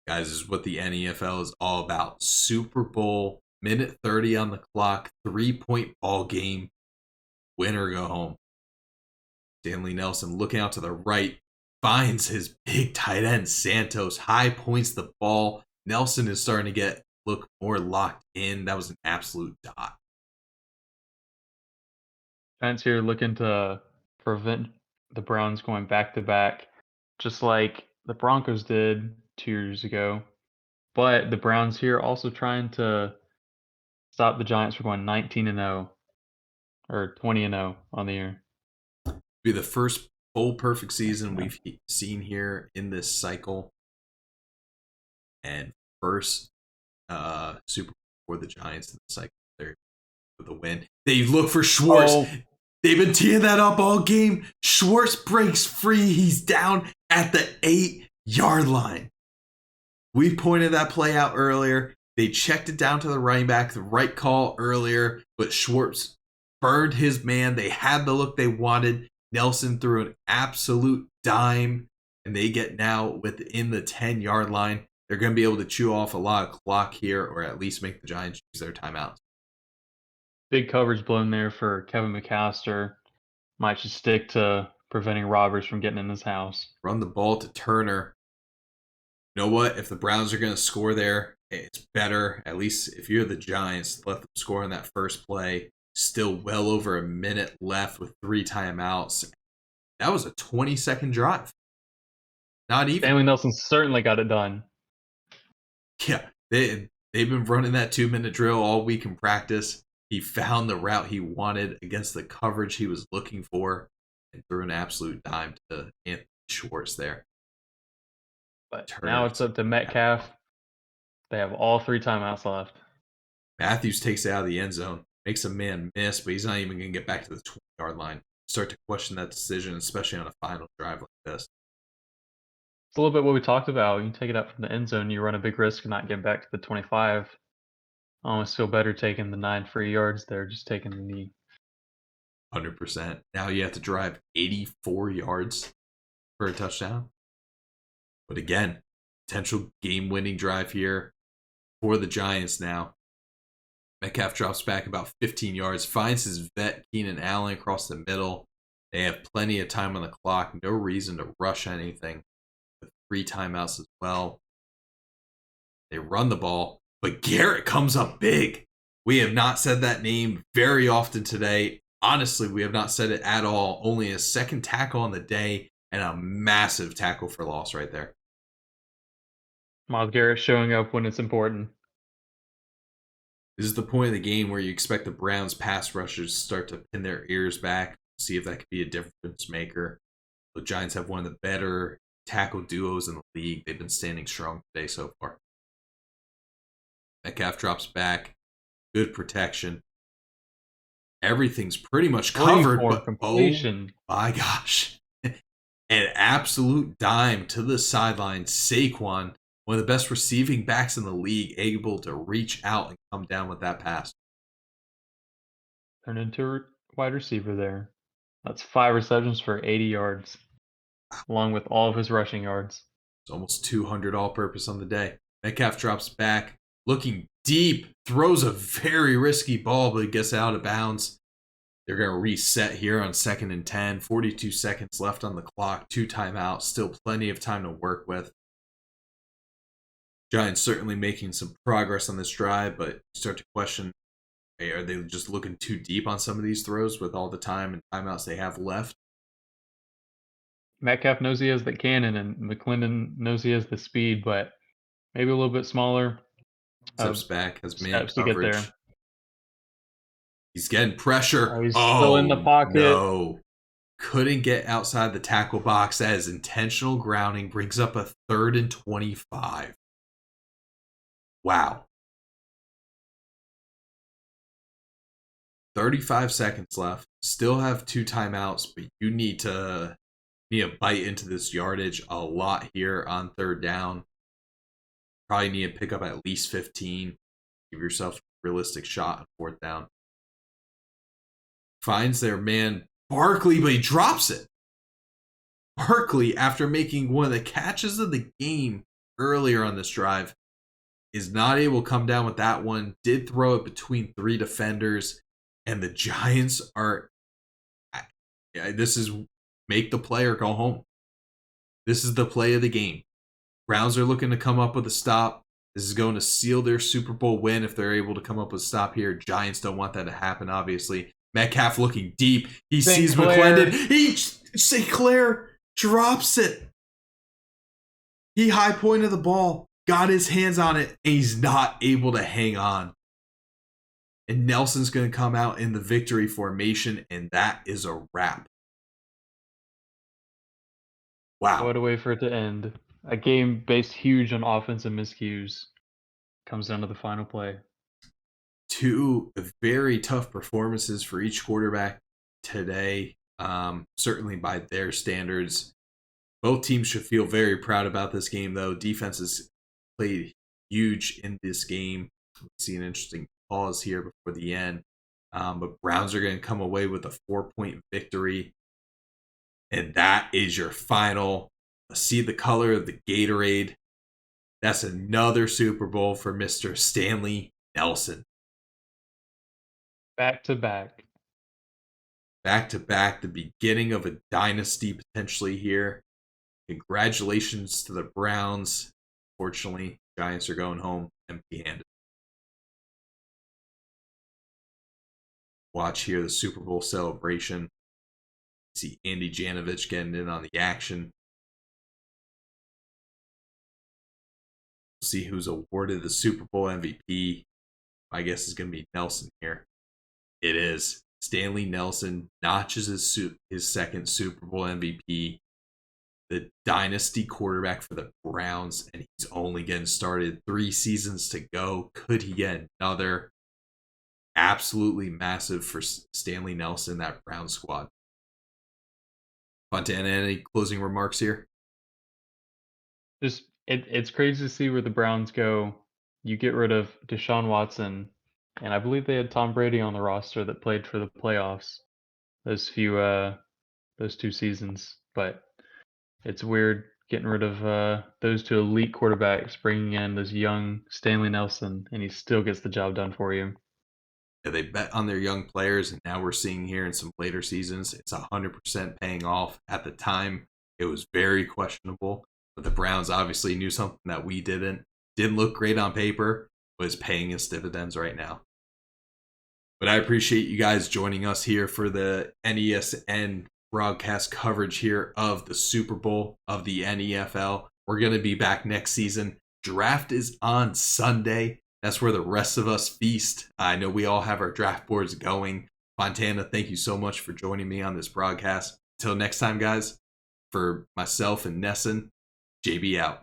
guys. Is what the NEFL is all about. Super Bowl, minute 30 on the clock, 3-point ball game, win or go home. Stanley Nelson looking out to the right, finds his big tight end Santos, high points the ball. Nelson is starting to get look more locked in. That was an absolute dot. Giants here looking to prevent the Browns going back to back, just like the Broncos did 2 years ago. But the Browns here also trying to stop the Giants from going 19-0 or 20-0 on the year. Be the first full perfect season we've seen here in this cycle, and first Super Bowl for the Giants in the cycle there with the win. They look for Schwartz. Oh, They've been teeing that up all game. Schwartz breaks free. He's down at the 8-yard line. We pointed that play out earlier. They checked it down to the running back, the right call earlier, but Schwartz burned his man. They had the look they wanted. Nelson threw an absolute dime, and they get now within the 10-yard line. They're going to be able to chew off a lot of clock here, or at least make the Giants use their timeouts. big coverage blown there for Kevin McAllister. Might just stick to preventing robbers from getting in his house. Run the ball to Turner. You know what? If the Browns are going to score there, it's better. At least if you're the Giants, let them score on that first play. Still well over a minute left with 3 timeouts. That was a 20-second drive. Not even. Stanley Nelson certainly got it done. Yeah, they've been running that 2-minute drill all week in practice. He found the route he wanted against the coverage he was looking for and threw an absolute dime to Anthony Schwartz there. But now it's up to Metcalf. They have all 3 timeouts left. Matthews takes it out of the end zone, makes a man miss, but he's not even going to get back to the 20-yard line. Start to question that decision, especially on a final drive like this. It's a little bit what we talked about. You take it out from the end zone, you run a big risk of not getting back to the 25. I almost feel better taking the 9 free yards there, just taking the knee. 100%. Now you have to drive 84 yards for a touchdown. But again, potential game-winning drive here for the Giants now. Metcalf drops back about 15 yards, finds his vet, Keenan Allen, across the middle. They have plenty of time on the clock, no reason to rush anything. With 3 timeouts as well. They run the ball, but Garrett comes up big. We have not said that name very often today. Honestly, we have not said it at all. Only a second tackle on the day and a massive tackle for loss right there. Myles Garrett showing up when it's important. This is the point of the game where you expect the Browns pass rushers to start to pin their ears back, see if that could be a difference maker. The Giants have one of the better tackle duos in the league. They've been standing strong today so far. Metcalf drops back. Good protection. Everything's pretty much covered, but completion. Oh my gosh. An absolute dime to the sideline. Saquon, one of the best receiving backs in the league, able to reach out and come down with that pass. Turned into a wide receiver there. That's 5 receptions for 80 yards, along with all of his rushing yards. It's almost 200 all-purpose on the day. Metcalf drops back, looking deep, throws a very risky ball, but it gets out of bounds. They're going to reset here on 2nd and 10. 42 seconds left on the clock. 2 timeouts. Still plenty of time to work with. Giants certainly making some progress on this drive, but you start to question, hey, are they just looking too deep on some of these throws with all the time and timeouts they have left? Metcalf knows he has the cannon, and McClendon knows he has the speed, but maybe a little bit smaller. Steps back, has man Steps to get coverage. there. He's getting pressure. Oh, he's still in the pocket. No. Couldn't get outside the tackle box. That is intentional grounding. Brings up a 3rd and 25. Wow. 35 seconds left. Still have 2 timeouts, but you need to bite into this yardage a lot here on 3rd down. Probably need to pick up at least 15. Give yourself a realistic shot on 4th down. Finds their man Barkley, but he drops it. Barkley, after making one of the catches of the game earlier on this drive, is not able to come down with that one. Did throw it between 3 defenders, and the Giants are... This is make the play or go home. This is the play of the game. Browns are looking to come up with a stop. This is going to seal their Super Bowl win if they're able to come up with a stop here. Giants don't want that to happen, obviously. Metcalf looking deep. He sees McClendon. Sinclair drops it. He high pointed the ball, got his hands on it, and he's not able to hang on. And Nelson's going to come out in the victory formation, and that is a wrap. Wow. What a way for it to end. A game based huge on offensive miscues comes down to the final play. Two very tough performances for each quarterback today, certainly by their standards. Both teams should feel very proud about this game, though. Defenses played huge in this game. We see an interesting pause here before the end. But Browns are going to come away with a 4-point victory. And that is your final. See the color of the Gatorade. That's another Super Bowl for Mr. Stanley Nelson. Back to back. Back to back, the beginning of a dynasty potentially here. Congratulations to the Browns. Fortunately, Giants are going home empty-handed. Watch here the Super Bowl celebration. See Andy Janovich getting in on the action. See who's awarded the Super Bowl MVP. I guess is going to be Nelson here. It is. Stanley Nelson notches his second Super Bowl MVP. The dynasty quarterback for the Browns, and he's only getting started. 3 seasons to go. Could he get another? Absolutely massive for Stanley Nelson, that Browns squad. Fontana, any closing remarks here? Just it's crazy to see where the Browns go. You get rid of Deshaun Watson, and I believe they had Tom Brady on the roster that played for the playoffs those 2 seasons. But it's weird getting rid of those 2 elite quarterbacks, bringing in this young Stanley Nelson, and he still gets the job done for you. Yeah, they bet on their young players, and now we're seeing here in some later seasons, it's 100% paying off. At the time, it was very questionable, but the Browns obviously knew something that we didn't. Didn't look great on paper, but is paying its dividends right now. But I appreciate you guys joining us here for the NESN broadcast coverage here of the Super Bowl of the NEFL. We're going to be back next season. Draft is on Sunday. That's where the rest of us feast. I know we all have our draft boards going. Fontana, thank you so much for joining me on this broadcast. Until next time, guys, for myself and Nesson, JB out.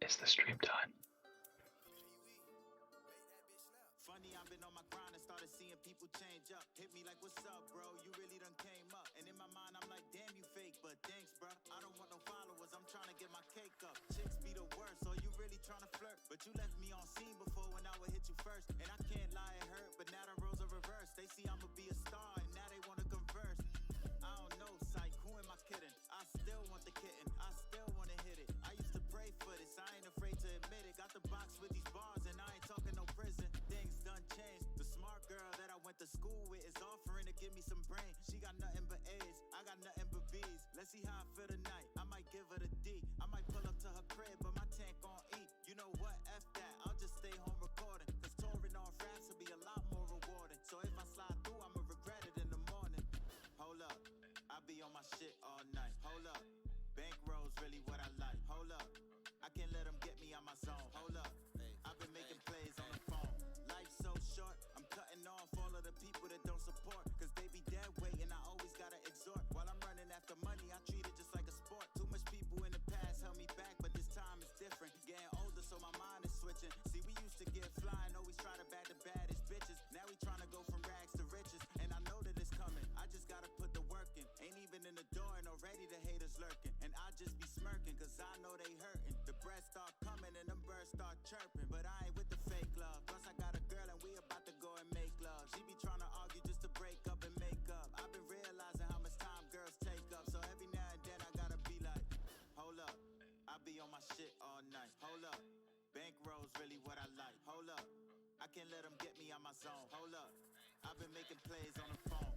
It's the stream time. Funny, I've been on my grind and started seeing people change up. Hit me like, what's up, bro? You really done came up. And in my mind, I'm like, damn, you fake, but thanks, bro. I don't want no followers, I'm trying to get my cake up. Chicks be the worst, so you really trying to flirt. But you left me on scene before when I would hit you first. And I can't lie, it hurt, but now the roles are reversed. They see I'ma be a star, and now they want to converse. I don't know, psych, who am I kidding? I still want the kitten, I still want to hit it. I used to pray for this, I ain't afraid to admit it. Got the box with these bars, and I ain't talking no prison. Things done changed. The smart girl that I went to school with is offering to give me some brain. She got nothing but A's, I got nothing but B's. Let's see how I feel tonight. I might give her the D. I might pull up to her crib, but my tank gon' eat. You know what? F that. I'll just stay home recording. Cause touring off raps will be a lot more rewarding. So if I slide through, I'ma regret it in the morning. Hold up, I be on my shit all night. Hold up, bankrolls really what I like. Hold up, I can't let them get me out my zone. Hold up, I've been making plays on the phone. Life's so short, I'm cutting off all of the people that don't support. Cause they be dead weight and I always gotta exhort. While I'm running after money, I treat it just like a sport. Too much people in the past held me back, but this time it's different. Getting older, so my mind is switching. See, we used to get flying, always try to bag the baddest bitches. Now we trying to go from rags to riches, and I know that it's coming. I just gotta put the work in. Ain't even in the door, and already the haters lurking. And I just be smirking, cause I know they hurting. The breath start coming and them birds start chirping. But I ain't with the fake love. Plus I got a girl and we about to go and make love. She be trying to argue just to break up and make up. I've been realizing how much time girls take up. So every now and then I gotta be like, hold up, I be on my shit all night. Hold up, bankrolls really what I like. Hold up, I can't let them get me out my my zone. Hold up, I've been making plays on the phone.